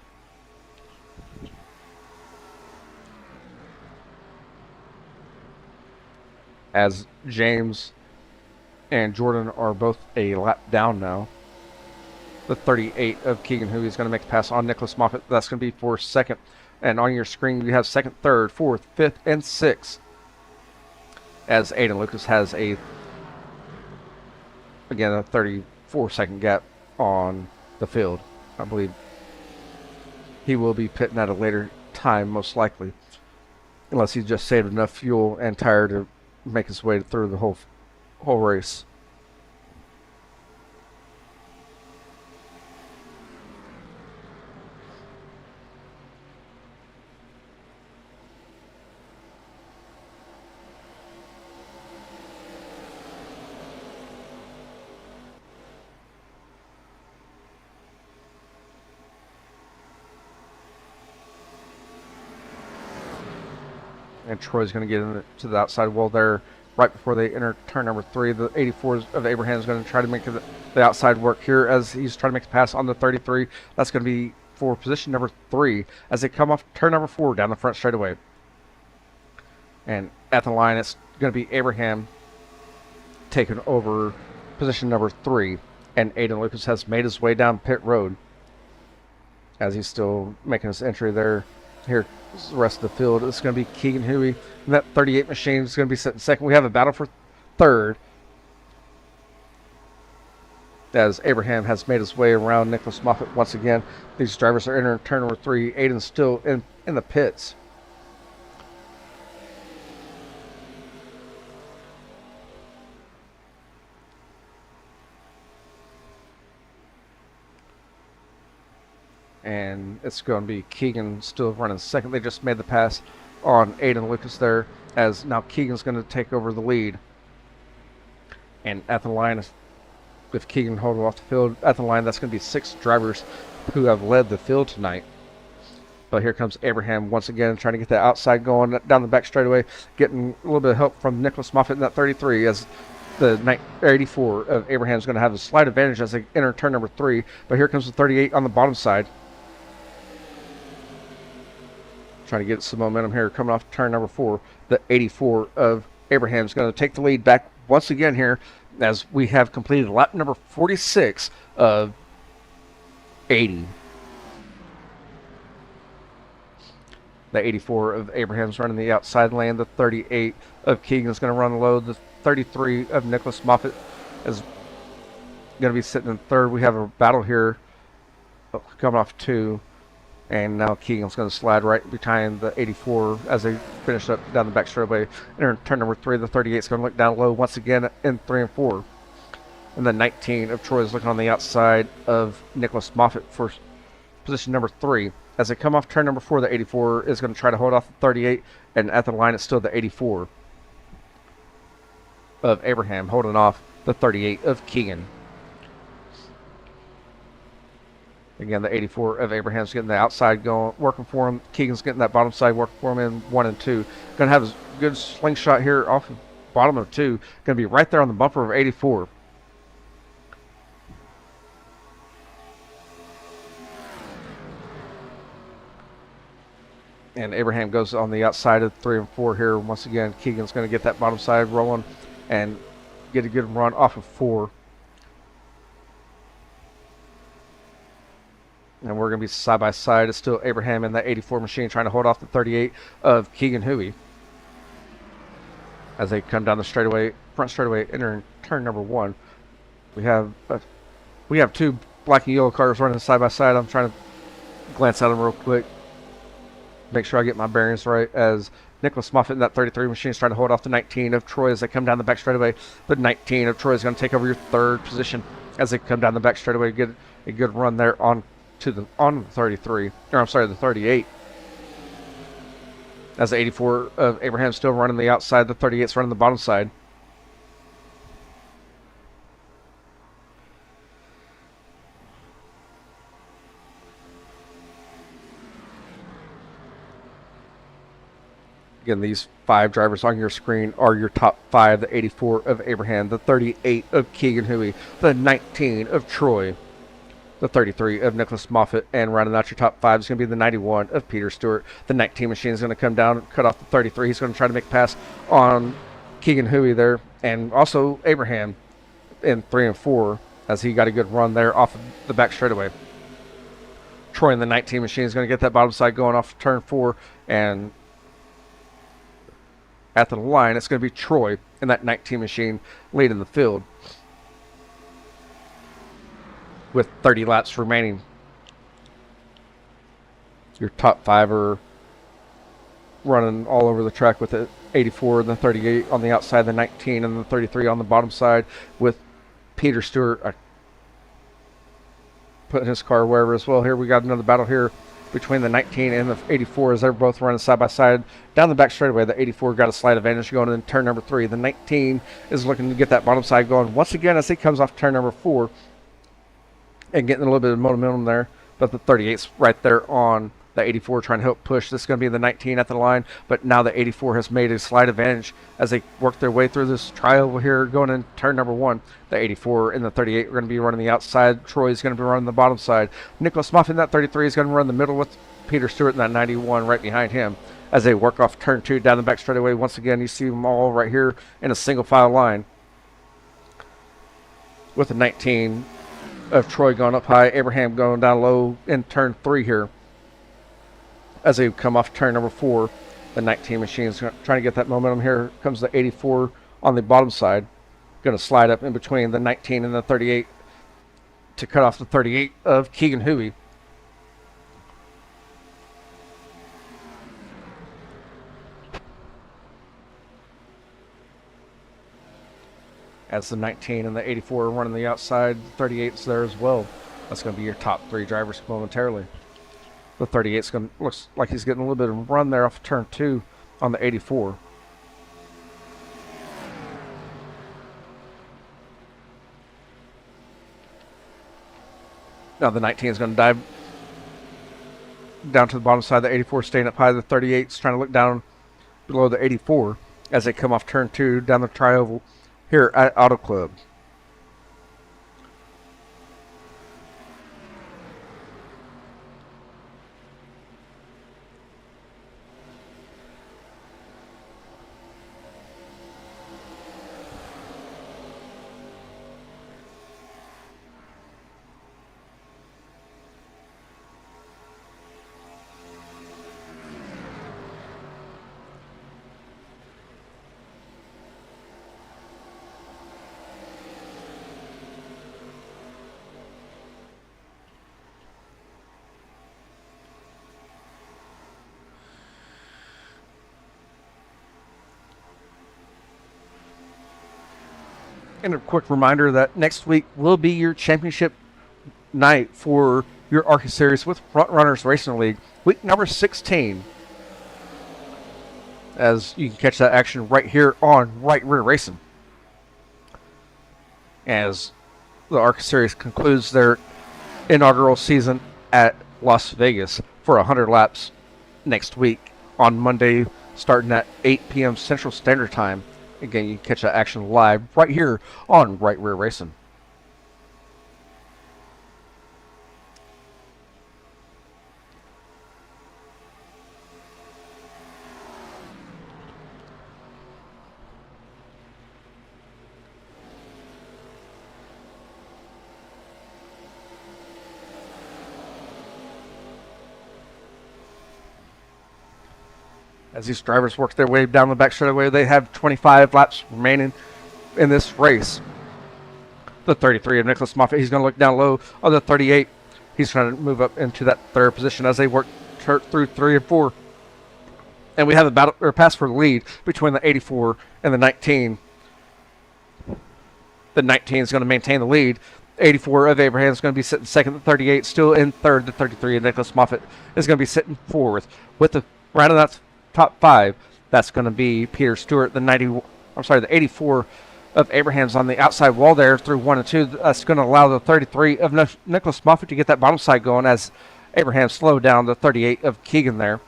As James and Jordan are both a lap down now. The 38 of Keegan Huey is going to make the pass on Nicholas Moffitt. That's going to be for 2nd. And on your screen, you have 2nd, 3rd, 4th, 5th, and 6th. As Aiden Lucas has a 34-second gap on the field. I believe he will be pitting at a later time, most likely. Unless he just saved enough fuel and tire to make his way through the whole race. And Troy's going to get into the outside wall there right before they enter turn number 3. The 84 of Abraham is going to try to make the outside work here as he's trying to make the pass on the 33. That's going to be for position number 3 as they come off turn number 4 down the front straightaway. And at the line, it's going to be Abraham taking over position number 3. And Aiden Lucas has made his way down pit road as he's still making his entry there. Here, the rest of the field. It's going to be Keegan Huey. And that 38 machine is going to be sitting 2nd. We have a battle for 3rd. As Abraham has made his way around Nicholas Moffitt once again. These drivers are entering turn number 3. Aiden's still in the pits. and it's going to be Keegan still running second. They just made the pass on Aiden Lucas there, as now Keegan's going to take over the lead. And at the line, with Keegan holding off the field, at the line, that's going to be 6 drivers who have led the field tonight. But here comes Abraham once again, trying to get that outside going down the back straightaway, getting a little bit of help from Nicholas Moffitt in that 33, as the 84 of Abraham's going to have a slight advantage as they enter turn number 3. But here comes the 38 on the bottom side. Trying to get some momentum here, coming off turn number 4. The 84 of Abraham's going to take the lead back once again here, as we have completed lap number 46 of 80. The 84 of Abraham's running the outside lane. The 38 of Keegan's going to run low. The 33 of Nicholas Moffitt is going to be sitting in third. We have a battle here coming off 2. And now Keegan's going to slide right behind the 84 as they finish up down the back straightaway. Enter turn number 3. The 38 is going to look down low once again in 3 and 4. And the 19 of Troy is looking on the outside of Nicholas Moffitt for position number 3. As they come off turn number 4, the 84 is going to try to hold off the 38. And at the line, it's still the 84 of Abraham holding off the 38 of Keegan. Again, the 84 of Abraham's getting the outside going, working for him. Keegan's getting that bottom side working for him in 1 and 2. Going to have a good slingshot here off the bottom of 2. Going to be right there on the bumper of 84. And Abraham goes on the outside of 3 and 4 here. Once again, Keegan's going to get that bottom side rolling and get a good run off of 4. And we're going to be side by side. It's still Abraham in that 84 machine trying to hold off the 38 of Keegan Huey. As they come down the straightaway, front straightaway, entering turn number 1. We have 2 black and yellow cars running side by side. I'm trying to glance at them real quick, make sure I get my bearings right, as Nicholas Moffitt in that 33 machine is trying to hold off the 19 of Troy as they come down the back straightaway. The 19 of Troy is going to take over your 3rd position as they come down the back straightaway. Get a good run there on the 33, or I'm sorry, the 38. As the 84 of Abraham still running the outside, the 38's running the bottom side. Again, these 5 drivers on your screen are your top 5. The 84 of Abraham, the 38 of Keegan Huey, the 19 of Troy, the 33 of Nicholas Moffitt, and rounding out your top 5 is going to be the 91 of Peter Stewart. The 19 machine is going to come down, cut off the 33. He's going to try to make a pass on Keegan Huey there, and also Abraham in 3 and 4, as he got a good run there off of the back straightaway. Troy in the 19 machine is going to get that bottom side going off turn 4, and at the line, it's going to be Troy in that 19 machine leading the field, with 30 laps remaining. Your top 5 are running all over the track with the 84 and the 38 on the outside, the 19 and the 33 on the bottom side, with Peter Stewart putting his car wherever as well. Here we got another battle here between the 19 and the 84 as they're both running side by side down the back straightaway. The 84 got a slight advantage going in turn number 3. The 19 is looking to get that bottom side going once again as he comes off turn number 4 and getting a little bit of momentum there. But the 38's right there on the 84 trying to help push. This is going to be the 19 at the line, but now the 84 has made a slight advantage as they work their way through this trial here going in turn number 1. The 84 and the 38 are going to be running the outside. Troy's going to be running the bottom side. Nicholas Moffitt in that 33 is going to run the middle with Peter Stewart in that 91 right behind him as they work off turn 2 down the back straightaway. Once again, you see them all right here in a single file line, with the 19 of Troy going up high, Abraham going down low in turn 3 here. As they come off turn number 4, the 19 machine is trying to get that momentum. Here comes the 84 on the bottom side, going to slide up in between the 19 and the 38 to cut off the 38 of Keegan Huey. As the 19 and the 84 are running the outside, the 38's there as well. That's going to be your top 3 drivers momentarily. The 38's going to looks like he's getting a little bit of a run there off turn 2 on the 84. Now the 19 is going to dive down to the bottom side of the 84, staying up high. The 38's trying to look down below the 84 as they come off turn 2 down the tri-oval here at Auto Club. And a quick reminder that next week will be your championship night for your ARCA Series with Front Runners Racing League, week number 16. As you can catch that action right here on Right Rear Racing. As the ARCA Series concludes their inaugural season at Las Vegas for 100 laps next week on Monday, starting at 8 p.m. Central Standard Time. Again, you can catch that action live right here on Right Rear Racing. As these drivers work their way down the back straightaway, they have 25 laps remaining in this race. The 33 of Nicholas Moffitt, he's going to look down low on the 38. He's trying to move up into that third position as they work through 3 and 4. And we have a battle or pass for the lead between the 84 and the 19. The 19 is going to maintain the lead. 84 of Abraham is going to be sitting second. The 38 still in third. The 33 of Nicholas Moffitt is going to be sitting fourth. With the rounding out top 5, that's going to be Peter Stewart. The 84 of Abraham's on the outside wall there through 1 and 2. That's going to allow the 33 of Nicholas Moffitt to get that bottom side going as Abraham slowed down the 38 of Keegan there.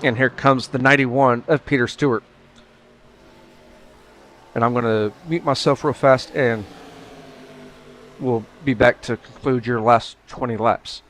And here comes the 91 of Peter Stewart. And I'm going to mute myself real fast and we'll be back to conclude your last 20 laps.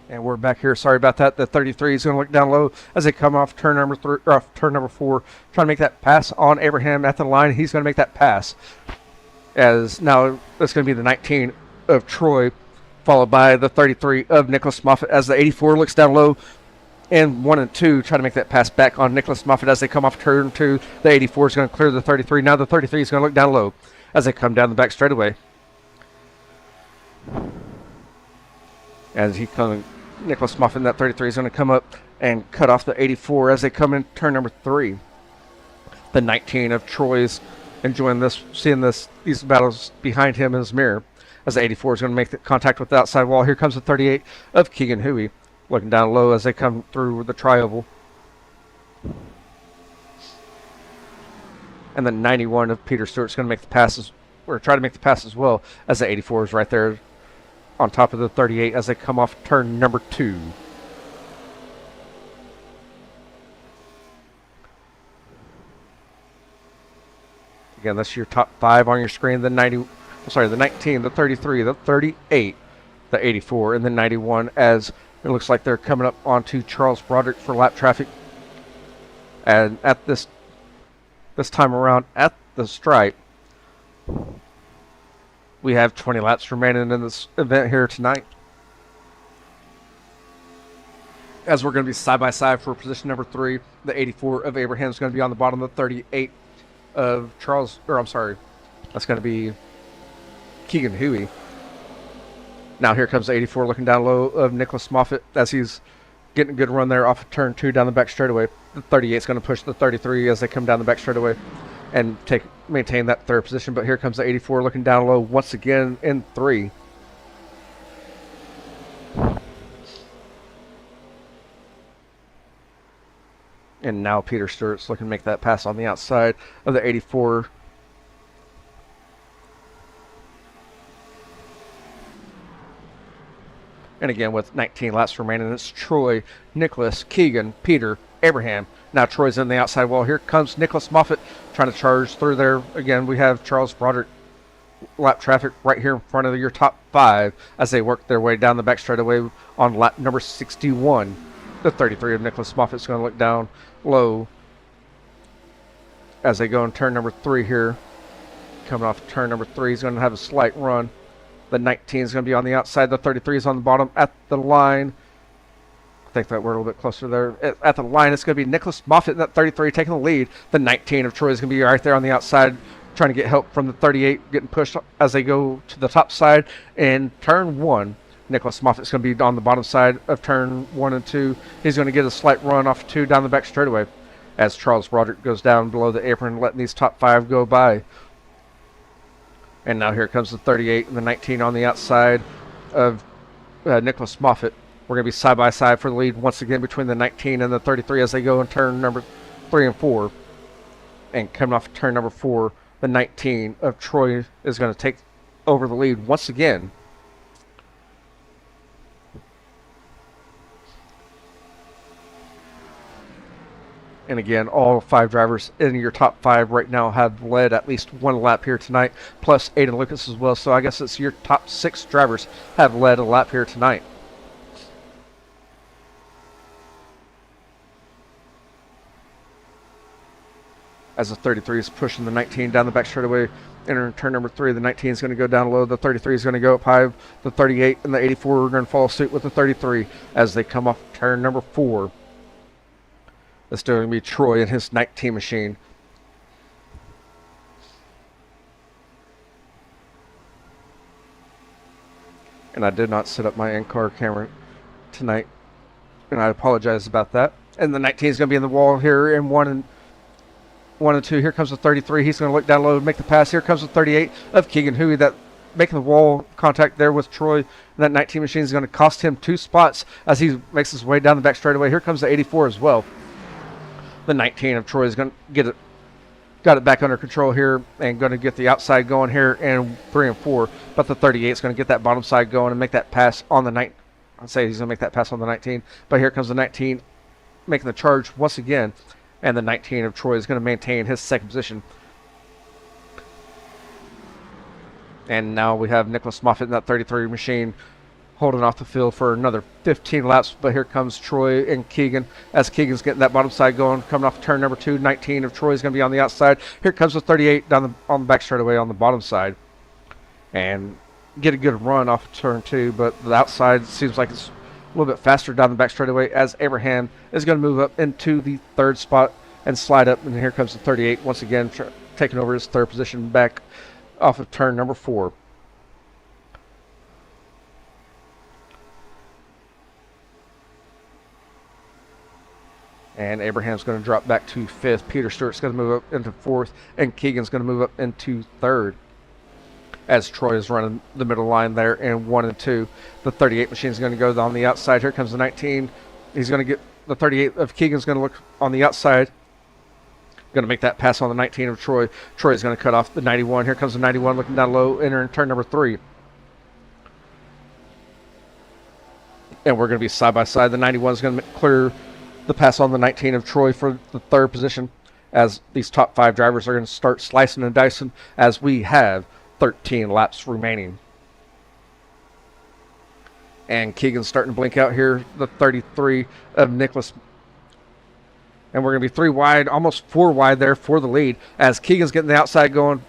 And we're back here. Sorry about that. The 33 is going to look down low as they come off turn number 3, or off turn number 4, trying to make that pass on Abraham at the line. He's going to make that pass. As now that's going to be the 19 of Troy, followed by the 33 of Nicholas Moffitt. As the 84 looks down low, and 1 and 2 try to make that pass back on Nicholas Moffitt as they come off turn 2. The 84 is going to clear the 33. Now the 33 is going to look down low as they come down the back straightaway. As he comes, Nicholas Moffitt in that 33 is going to come up and cut off the 84 as they come in turn number 3. The 19 of Troy's enjoying this, seeing these battles behind him in his mirror. As the 84 is going to make the contact with the outside wall. Here comes the 38 of Keegan Huey, looking down low as they come through the tri-oval. And the 91 of Peter Stewart is going to make the passes, or try to make the pass as well, as the 84 is right there on top of the 38 as they come off turn number 2. Again, that's your top 5 on your screen. The 19, the 33, the 38, the 84, and the 91 as it looks like they're coming up onto Charles Broderick for lap traffic. And at this this time around at the stripe. We have 20 laps remaining in this event here tonight, as we're going to be side by side for position number 3. The 84 of Abraham is going to be on the bottom. The 38 of Charles, or I'm sorry, that's going to be Keegan Huey. Now here comes the 84 looking down low of Nicholas Moffitt as he's getting a good run there off of turn 2 down the back straightaway. The 38 is going to push the 33 as they come down the back straightaway and maintain that third position. But here comes the 84 looking down low once again in 3. And now Peter Stewart's looking to make that pass on the outside of the 84. And again, with 19 laps remaining, it's Troy, Nicholas, Keegan, Peter, Abraham. Now Troy's in the outside wall. Here comes Nicholas Moffitt trying to charge through there. Again, we have Charles Broderick lap traffic right here in front of your top 5 as they work their way down the back straightaway on lap number 61. The 33 of Nicholas Moffitt's going to look down low as they go in turn number 3 here. Coming off turn number 3, he's going to have a slight run. The 19 is going to be on the outside. The 33 is on the bottom at the line. I think that we're a little bit closer there. At the line, it's going to be Nicholas Moffitt in that 33 taking the lead. The 19 of Troy is going to be right there on the outside, trying to get help from the 38, getting pushed as they go to the top side. In turn 1, Nicholas Moffitt is going to be on the bottom side of turn 1 and 2. He's going to get a slight run off 2 down the back straightaway as Charles Broderick goes down below the apron, letting these top 5 go by. And now here comes the 38 and the 19 on the outside of Nicholas Moffitt. We're going to be side by side for the lead once again between the 19 and the 33 as they go in turn number 3 and 4. And coming off turn number 4, the 19 of Troy is going to take over the lead once again. And again, all 5 drivers in your top 5 right now have led at least 1 lap here tonight, plus Aiden Lucas as well. So I guess it's your top 6 drivers have led a lap here tonight. As the 33 is pushing the 19 down the back straightaway, entering turn number 3, the 19 is going to go down low. The 33 is going to go up high. The 38 and the 84 are going to follow suit with the 33 as they come off turn number 4. It's still going to be Troy and his 19 machine. And I did not set up my in-car camera tonight, and I apologize about that. And the 19 is going to be in the wall here in 1 and 2. Here comes the 33. He's going to look down low and make the pass. Here comes the 38 of Keegan Huey, that making the wall contact there with Troy. And that 19 machine is going to cost him 2 spots as he makes his way down the back straightaway. Here comes the 84 as well. The 19 of Troy is going to got it back under control here and going to get the outside going here in 3 and 4. But the 38 is going to get that bottom side going and make that pass on the 19. I'd say he's going to make that pass on the 19. But here comes the 19 making the charge once again. And the 19 of Troy is going to maintain his second position. And now we have Nicholas Moffitt in that 33 machine holding off the field for another 15 laps. But here comes Troy and Keegan as Keegan's getting that bottom side going, coming off turn number 2. 19 of Troy is going to be on the outside. Here comes the 38 down on the back straightaway on the bottom side, and get a good run off of turn 2. But the outside seems like it's a little bit faster down the back straightaway as Abraham is going to move up into the 3rd spot and slide up. And here comes the 38 once again, taking over his 3rd position back off of turn number 4. And Abraham's going to drop back to 5th. Peter Stewart's going to move up into 4th. And Keegan's going to move up into 3rd. As Troy is running the middle line there in 1 and 2. The 38 machine is going to go on the outside. Here comes the 19. He's going to get the 38 of Keegan's going to look on the outside. Going to make that pass on the 19 of Troy. Troy is going to cut off the 91. Here comes the 91 looking down low, entering turn number 3. And we're going to be side by side. The 91 is going to clear the pass on the 19 of Troy for the 3rd position, as these top 5 drivers are going to start slicing and dicing as we have 13 laps remaining. And Keegan's starting to blink out here. The 33 of Nicholas And we're going to be 3 wide, almost 4 wide there for the lead as Keegan's getting the outside going.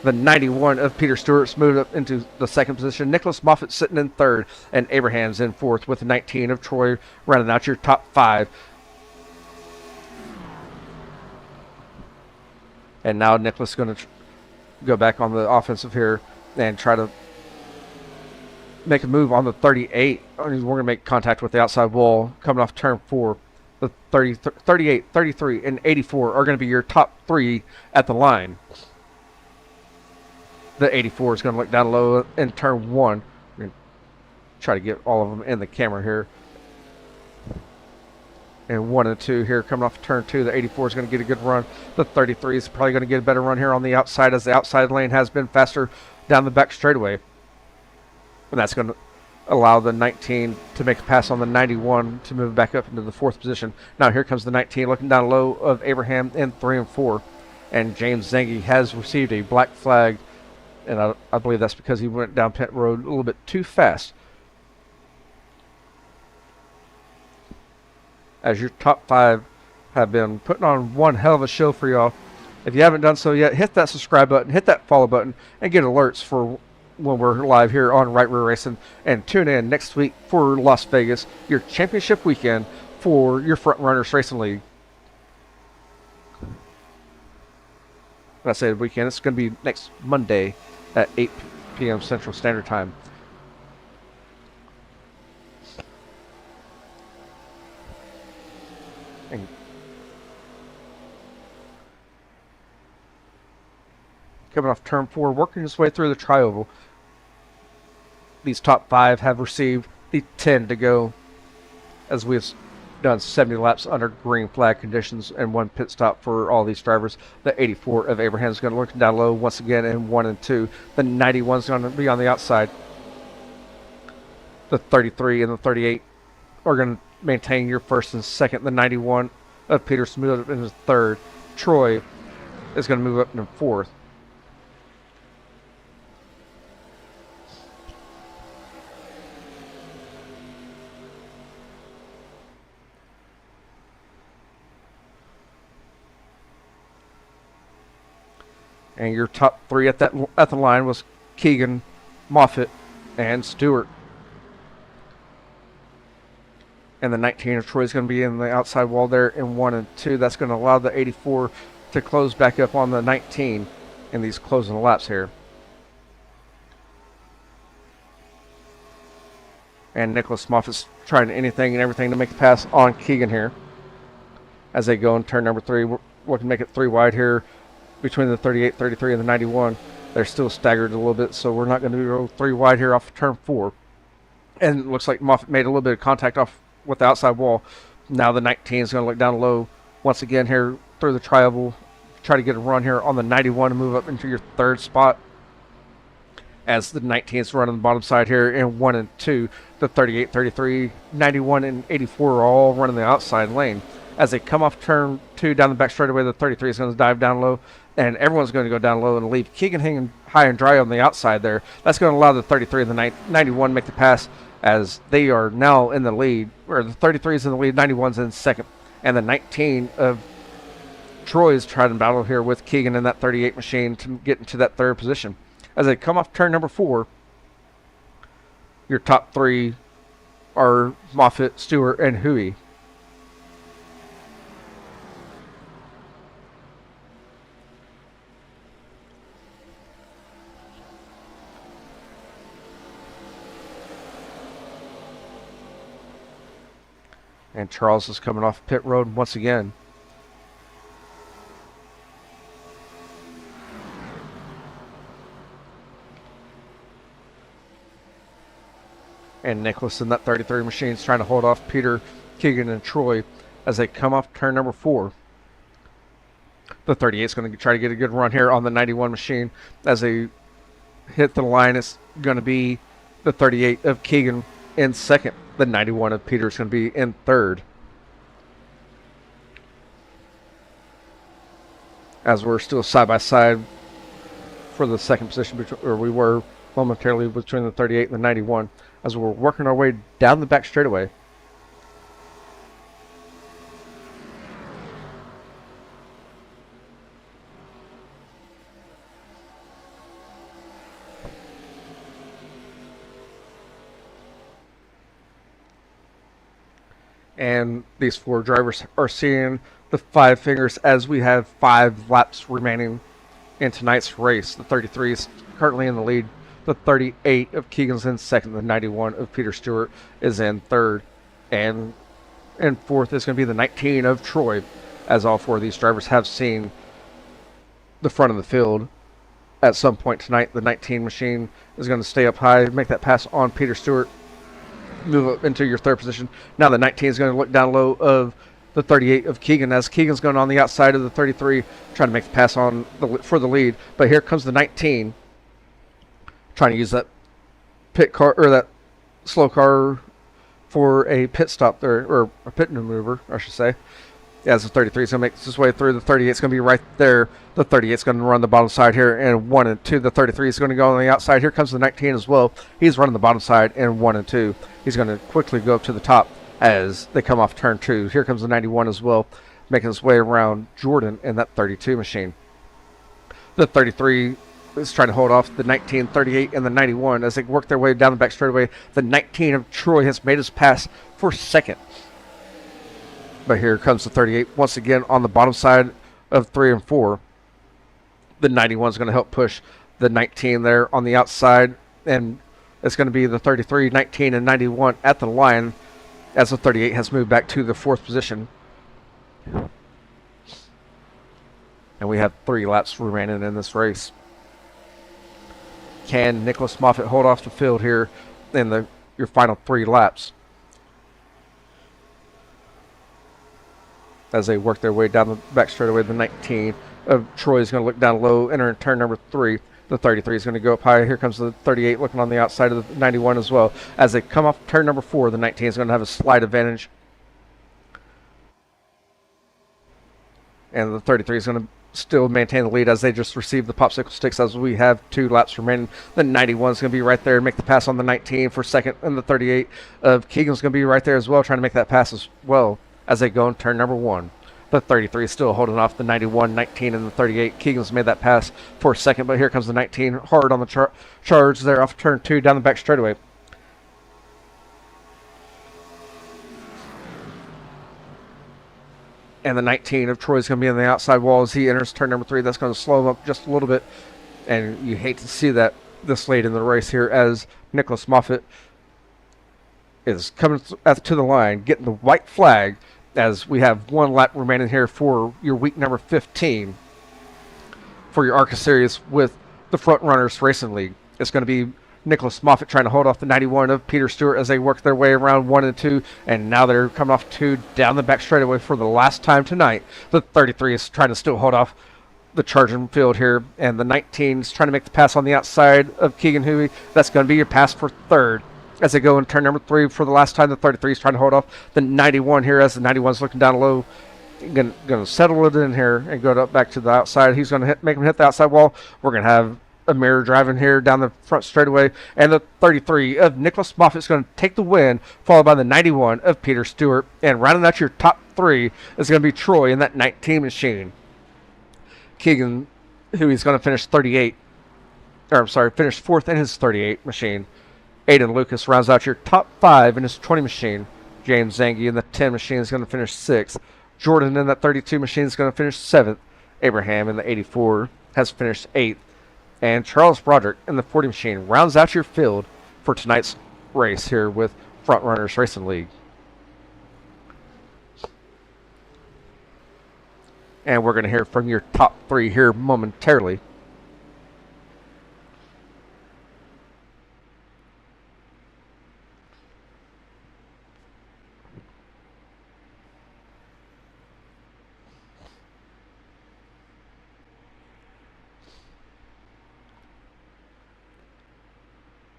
The 91 of Peter Stewart's moved up into the second position. Nicholas Moffitt sitting in third, and Abraham's in fourth with the 19 of Troy, rounding out your top 5. And now Nicholas is going to go back on the offensive here and try to make a move on the 38. We're going to make contact with the outside wall coming off turn 4. The 30, 38, 33, and 84 are going to be your top 3 at the line. The 84 is going to look down low in turn 1. We're going to try to get all of them in the camera here. And 1 and 2 here coming off turn 2. The 84 is going to get a good run. The 33 is probably going to get a better run here on the outside, as the outside lane has been faster down the back straightaway. And that's going to allow the 19 to make a pass on the 91 to move back up into the 4th position. Now here comes the 19 looking down low of Abraham in 3 and 4. And James Zengi has received a black flag. And I believe that's because he went down pit road a little bit too fast. As your top 5 have been putting on one hell of a show for y'all. If you haven't done so yet, hit that subscribe button, hit that follow button, and get alerts for when we're live here on Right Rear Racing. And tune in next week for Las Vegas, your championship weekend for your Front Runners Racing League. When I say weekend, it's going to be next Monday at 8 p.m. Central Standard Time. And coming off turn 4, working his way through the tri-oval. These top 5 have received the 10 to go, as we've done 70 laps under green flag conditions and 1 pit stop for all these drivers. The 84 of Abraham is going to look down low once again in 1 and 2. The 91 is going to be on the outside. The 33 and the 38 are going to maintain your 1st and 2nd. The 91 of Peters moved up into 3rd. Troy is going to move up into 4th. And your top 3 at the line was Keegan, Moffitt, and Stewart. And the 19 of Troy is going to be in the outside wall there in 1 and 2. That's going to allow the 84 to close back up on the 19 in these closing laps here. And Nicholas Moffitt's trying anything and everything to make the pass on Keegan here. As they go in turn number 3, we're looking to make it 3 wide here. Between the 38, 33, and the 91, they're still staggered a little bit, so we're not going to go 3 wide here off of turn 4. And it looks like Moffitt made a little bit of contact off with the outside wall. Now the 19 is going to look down low once again here through the tri-oval. Try to get a run here on the 91 to move up into your 3rd spot. As the 19 is running the bottom side here in 1 and 2. The 38, 33, 91, and 84 are all running the outside lane. As they come off turn 2 down the back straightaway, the 33 is going to dive down low. And everyone's going to go down low and leave Keegan hanging high and dry on the outside there. That's going to allow the 33 and the 91 make the pass, as they are now in the lead. Where the 33 is in the lead, 91's in 2nd. And the 19 of Troy is trying to battle here with Keegan in that 38 machine to get into that 3rd position. As they come off turn number 4, your top 3 are Moffitt, Stewart, and Huey. And Charles is coming off pit road once again. And Nicholas in that 33 machine is trying to hold off Peter, Keegan, and Troy as they come off turn number 4. The 38 is going to try to get a good run here on the 91 machine. As they hit the line, it's going to be the 38 of Keegan in 2nd. The 91 of Peter is going to be in 3rd. As we're still side by side for the 2nd position, or we were momentarily between the 38 and the 91, as we're working our way down the back straightaway. And these 4 drivers are seeing the 5 fingers as we have 5 laps remaining in tonight's race. The 33 is currently in the lead. The 38 of Keegan's in second. The 91 of Peter Stewart is in third. And in fourth is going to be the 19 of Troy, as all 4 of these drivers have seen the front of the field at some point tonight. The 19 machine is going to stay up high, make that pass on Peter Stewart, move up into your third position. Now the 19 is going to look down low of the 38 of Keegan, as Keegan's going on the outside of the 33, trying to make the pass on for the lead. But here comes the 19, trying to use that pit car, or that slow car, for a pit stop there, or a pit maneuver, I should say. As the 33 is going to make his way through, the 38 is going to be right there. The 38 is going to run the bottom side here in 1 and 2. The 33 is going to go on the outside. Here comes the 19 as well. He's running the bottom side in 1 and 2. He's going to quickly go up to the top as they come off turn 2. Here comes the 91 as well, making his way around Jordan in that 32 machine. The 33 is trying to hold off the 19, 38, and the 91 as they work their way down the back straightaway. The 19 of Troy has made his pass for second. But here comes the 38 once again on the bottom side of 3 and 4. The 91 is going to help push the 19 there on the outside, and it's going to be the 33, 19, and 91 at the line, as the 38 has moved back to the 4th position. And we have 3 laps remaining in this race. Can Nicholas Moffitt hold off the field here in your final 3 laps, as they work their way down the back straightaway? The 19 of Troy is going to look down low, enter in turn number 3. The 33 is going to go up high. Here comes the 38 looking on the outside of the 91 as well. As they come off turn number 4, the 19 is going to have a slight advantage. And the 33 is going to still maintain the lead as they just receive the popsicle sticks, as we have 2 laps remaining. The 91 is going to be right there and make the pass on the 19 for second, and the 38 of Keegan is going to be right there as well, trying to make that pass as well as they go in turn number 1. The 33 is still holding off the 91, 19, and the 38. Keegan's made that pass for second, but here comes the 19 hard on the charge there off turn 2 down the back straightaway. And the 19 of Troy is going to be on the outside wall as he enters turn number 3. That's going to slow him up just a little bit, and you hate to see that this late in the race here, as Nicholas Moffitt is coming to the line, getting the white flag, as we have 1 lap remaining here for your week number 15 for your ARCA Series with the Front Runners Racing League. It's going to be Nicholas Moffitt trying to hold off the 91 of Peter Stewart as they work their way around 1 and 2, and now they're coming off 2 down the back straightaway for the last time tonight. The 33 is trying to still hold off the charging field here, and the 19 is trying to make the pass on the outside of Keegan Huey. That's going to be your pass for third. As they go in turn number 3 for the last time, the 33 is trying to hold off the 91 here, as the 91 is looking down low. Going to settle it in here and go back to the outside. He's going to make him hit the outside wall. We're going to have a mirror driving here down the front straightaway, and the 33 of Nicholas Moffitt is going to take the win, followed by the 91 of Peter Stewart. And rounding out your top 3 is going to be Troy in that 19 machine. Keegan, who he's going to finish 38, or I'm sorry, finish 4th in his 38 machine. Aiden Lucas rounds out your top 5 in his 20 machine. James Zangi in the 10 machine is going to finish 6th. Jordan in that 32 machine is going to finish 7th. Abraham in the 84 has finished 8th. And Charles Broderick in the 40 machine rounds out your field for tonight's race here with Front Runners Racing League. And we're going to hear from your top 3 here momentarily.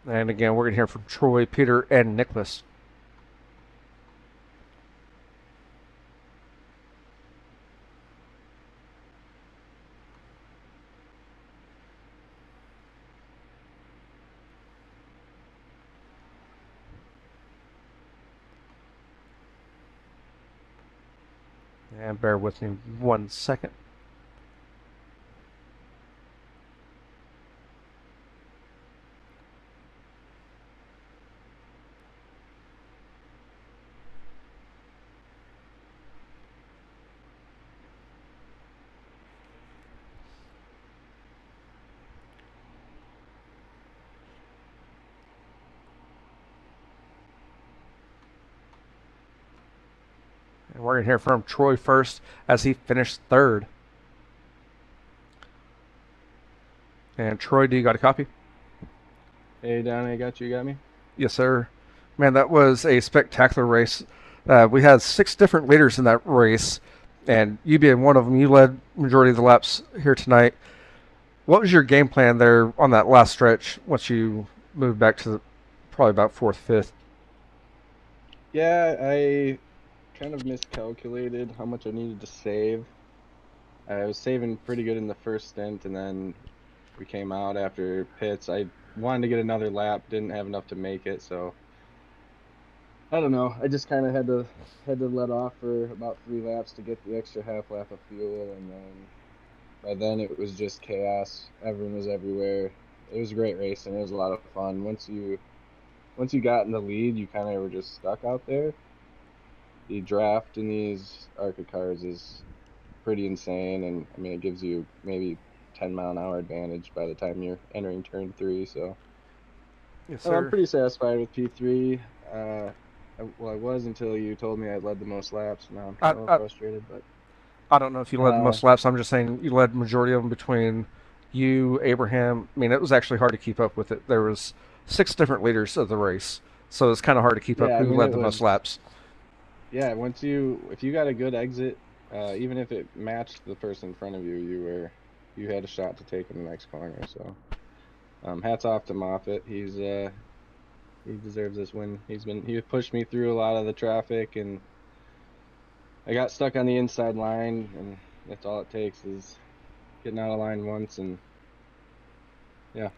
And again, we're going to hear from Troy, Peter, and Nicholas. And bear with me 1 second. And we're going to hear from Troy first as he finished third. And Troy, do you got a copy? Hey, Donnie, I got you. You got me? Yes, sir. Man, that was a spectacular race. We had 6 different leaders in that race, and you being one of them, you led majority of the laps here tonight. What was your game plan there on that last stretch once you moved back to probably about 4th, 5th? Yeah, I kind of miscalculated how much I needed to save. I was saving pretty good in the first stint, and then we came out after pits. I wanted to get another lap, didn't have enough to make it, so I don't know. I just kind of had to let off for about 3 laps to get the extra half lap of fuel, and then by then it was just chaos. Everyone was everywhere. It was a great race, and it was a lot of fun. Once you got in the lead, you kind of were just stuck out there. The draft in these ARCA cars is pretty insane, and I mean it gives you maybe 10-mile-an-hour advantage by the time you're entering turn 3. So Yes, I'm sir. pretty satisfied with P3. Well, I was until you told me I led the most laps. Now I'm I, kind of a little I, frustrated, but I don't know if you led the uh, most laps. I'm just saying you led the majority of them between you, Abraham. I mean, it was actually hard to keep up with it. There was 6 different leaders of the race, so it's kind of hard to keep up yeah, I who mean led it the most was laps. yeah. If you got a good exit, even if it matched the person in front of you, you had a shot to take in the next corner. So hats off to Moffitt. He deserves this win. He pushed me through a lot of the traffic, and I got stuck on the inside line, and that's all it takes is getting out of line once, and yeah.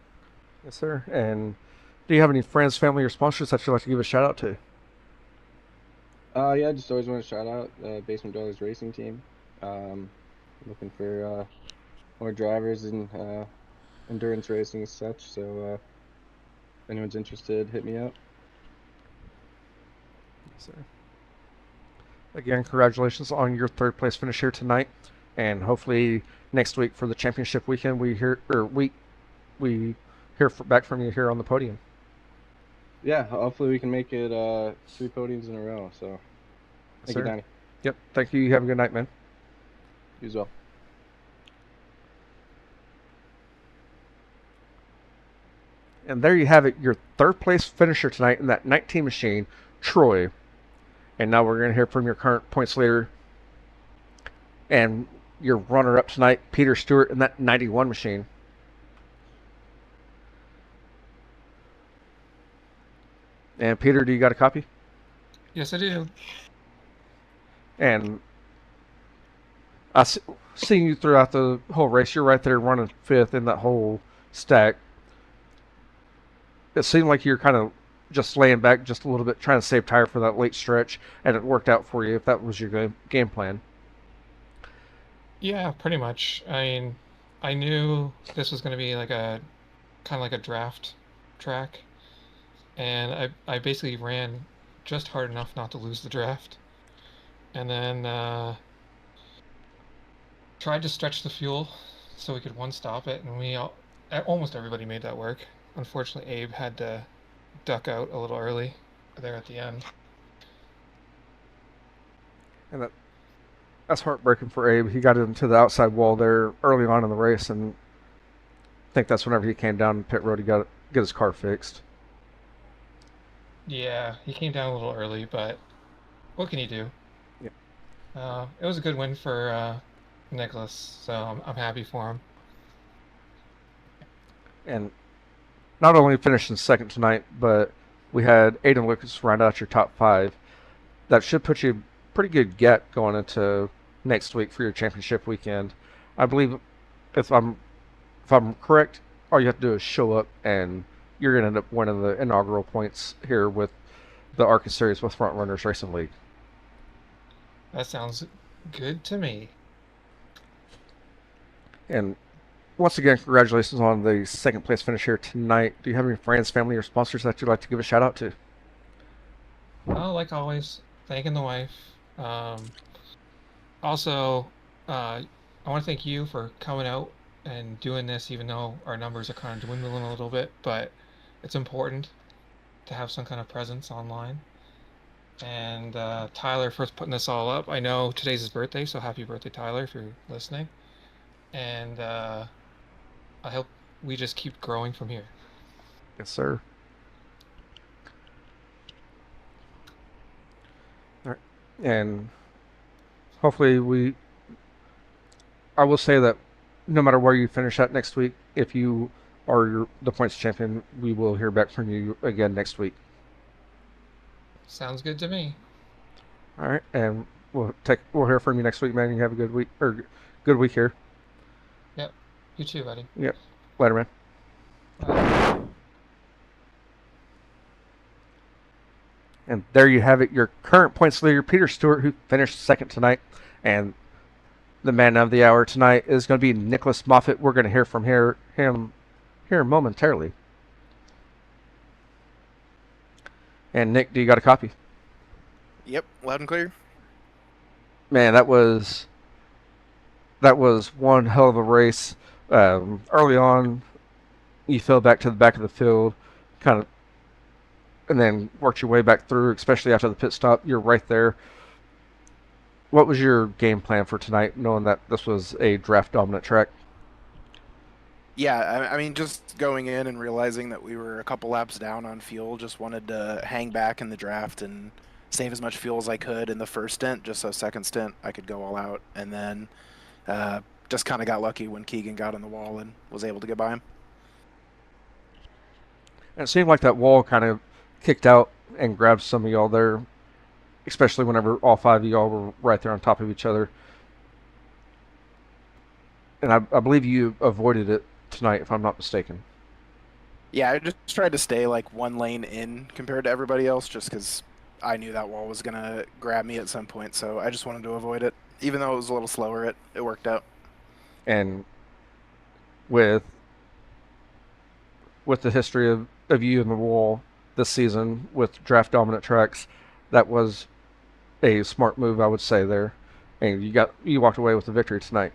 Yes, sir. And do you have any friends, family, or sponsors that you'd like to give a shout out to? Yeah, just always want to shout out Basement Dwellers Racing Team. Um, looking for more drivers in endurance racing and such. So if anyone's interested, hit me up. Yes, sir. Again, congratulations on your 3rd place finish here tonight, and hopefully next week for the championship weekend we hear back from you here on the podium. Yeah, hopefully we can make it 3 podiums in a row. So Yes, thank you, sir. Donnie. Yep. Thank you. You have a good night, man. You as well. And there you have it, your 3rd place finisher tonight in that 19 machine, Troy. And now we're going to hear from your current points leader and your runner up tonight, Peter Stewart, in that 91 machine. And Peter, do you got a copy? Yes, I do. And I seen you throughout the whole race. You're right there running 5th in that whole stack. It seemed like you're kind of just laying back just a little bit, trying to save tire for that late stretch, and it worked out for you if that was your game plan. Yeah, pretty much. I mean, I knew this was going to be like a kind of like a draft track, and I basically ran just hard enough not to lose the draft, and then tried to stretch the fuel so we could one stop it, and almost everybody made that work. Unfortunately, Abe had to duck out a little early there at the end. And that's heartbreaking for Abe. He got into the outside wall there early on in the race, and I think that's whenever he came down pit road, he got get his car fixed. Yeah, he came down a little early, but what can you do? Yeah. It was a good win for Nicholas, so I'm happy for him. And not only finishing second tonight, but we had Aiden Lucas round out your top 5. That should put you a pretty good get going into next week for your championship weekend. I believe if I'm correct, all you have to do is show up, and you're going to end up winning the inaugural points here with the ARCA Series with Front Runners Racing League. That sounds good to me. And once again, congratulations on the 2nd place finish here tonight. Do you have any friends, family, or sponsors that you'd like to give a shout out to? Like always, thanking the wife. Also, I want to thank you for coming out and doing this, even though our numbers are kind of dwindling a little bit, but it's important to have some kind of presence online. And Tyler for putting this all up. I know today's his birthday, so happy birthday, Tyler, if you're listening. And I hope we just keep growing from here. Yes, sir. All right. And hopefully I will say that no matter where you finish at next week, if you are the points champion, we will hear back from you again next week. Sounds good to me. All right, and we'll hear from you next week, man. You have a good week good week here. Yep. You too, buddy. Yep. Later, man. Bye. And there you have it, your current points leader, Peter Stewart, who finished second tonight. And the man of the hour tonight is going to be Nicholas Moffitt. We're going to hear from him here momentarily. And Nick, do you got a copy? Yep, loud and clear. Man, that was one hell of a race. Early on, you fell back to the back of the field, kind of, and then worked your way back through, especially after the pit stop. You're right there. What was your game plan for tonight, knowing that this was a draft-dominant track? Yeah, I mean, just going in and realizing that we were a couple laps down on fuel, just wanted to hang back in the draft and save as much fuel as I could in the first stint, just so second stint I could go all out. And then just kind of got lucky when Keegan got on the wall and was able to get by him. And it seemed like that wall kind of kicked out and grabbed some of y'all there, especially whenever all five of y'all were right there on top of each other. And I believe you avoided it tonight, if I'm not mistaken. Yeah, I just tried to stay like one lane in compared to everybody else, just because I knew that wall was going to grab me at some point, so I just wanted to avoid it. Even though it was a little slower, it worked out. And with the history of you and the wall this season with draft dominant tracks, that was a smart move, I would say there. And you walked away with the victory tonight.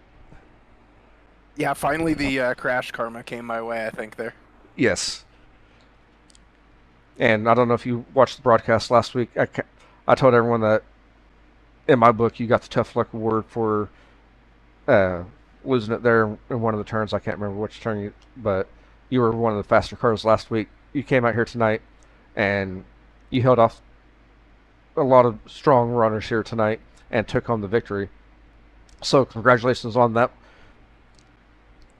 Yeah, finally the crash karma came my way, I think, there. Yes. And I don't know if you watched the broadcast last week. I told everyone that in my book you got the tough luck award for losing it there in one of the turns. I can't remember which turn but you were one of the faster cars last week. You came out here tonight and you held off a lot of strong runners here tonight and took home the victory. So congratulations on that.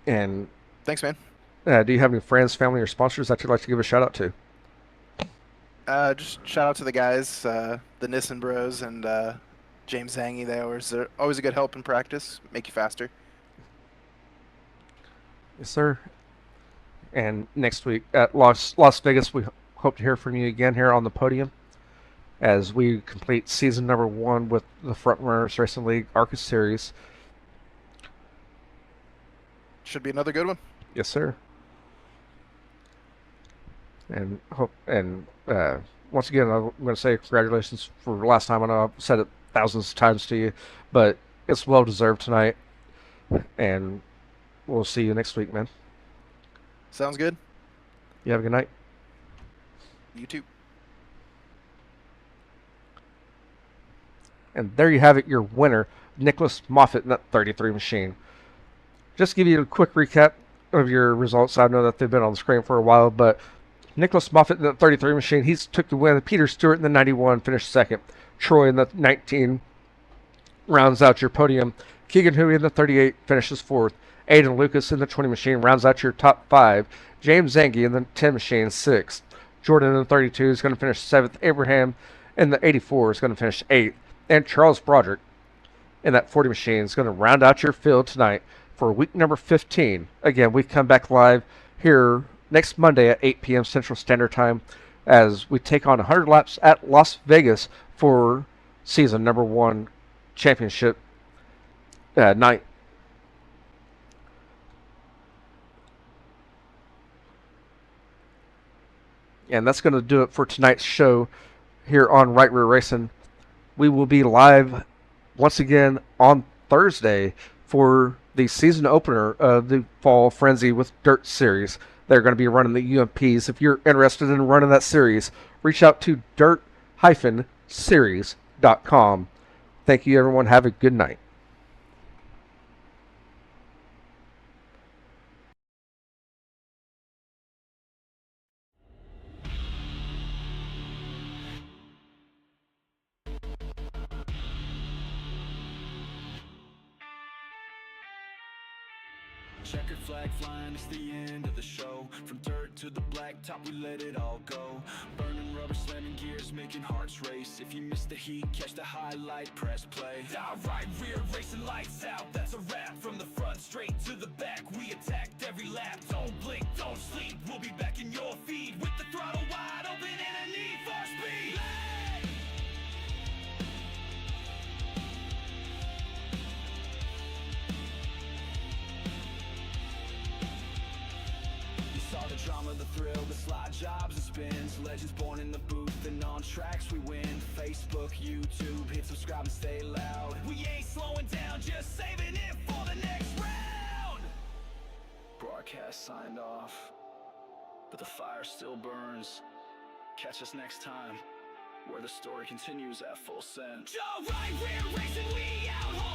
And thanks, man. Do you have any friends, family, or sponsors that you'd like to give a shout out to? Just shout out to the guys, the Nissen Bros and James Zangy. They're always a good help in practice, make you faster. Yes, sir. And next week at Las Vegas, we hope to hear from you again here on the podium as we complete season number 1 with the Front Runners Racing League ARCA Series. Should be another good one. Yes, sir. And once again, I'm going to say congratulations for last time. I know I've said it thousands of times to you, but it's well deserved tonight. And we'll see you next week, man. Sounds good. You have a good night. You too. And there you have it, your winner, Nicholas Moffitt in that 33 machine. Just to give you a quick recap of your results. I know that they've been on the screen for a while, but Nicholas Moffitt in the 33 machine, he's took the win. Peter Stewart in the 91 finished second. Troy in the 19 rounds out your podium. Keegan Huey in the 38 finishes fourth. Aiden Lucas in the 20 machine rounds out your top 5. James Zangy in the 10 machine, 6th. Jordan in the 32 is going to finish 7th. Abraham in the 84 is going to finish 8th. And Charles Broderick in that 40 machine is going to round out your field tonight for week number 15. Again, we come back live here next Monday at 8 p.m. Central Standard Time as we take on 100 laps at Las Vegas for season number 1 championship night. And that's going to do it for tonight's show here on Right Rear Racing. We will be live once again on Thursday for the season opener of the Fall Frenzy with Dirt Series. They're going to be running the UMPs. If you're interested in running that series, reach out to dirt-UMPs ARCASeries.com. Thank you, everyone. Have a good night. Checkered flag flying, it's the end of the show. From dirt to the blacktop, we let it all go. Burning rubber, slamming gears, making hearts race. If you miss the heat, catch the highlight, press play. Right rear racing, lights out, that's a wrap. From the front straight to the back, we attacked every lap. Don't blink, don't sleep, we'll be back in your feed. With the throttle wide open and a need for speed. The drama, the thrill, the slide jobs and spins. Legends born in the booth and on tracks we win. Facebook, YouTube, hit subscribe and stay loud. We ain't slowing down, just saving it for the next round. Broadcast signed off, but the fire still burns. Catch us next time, where the story continues at full send. Joe, right rear racing, we out.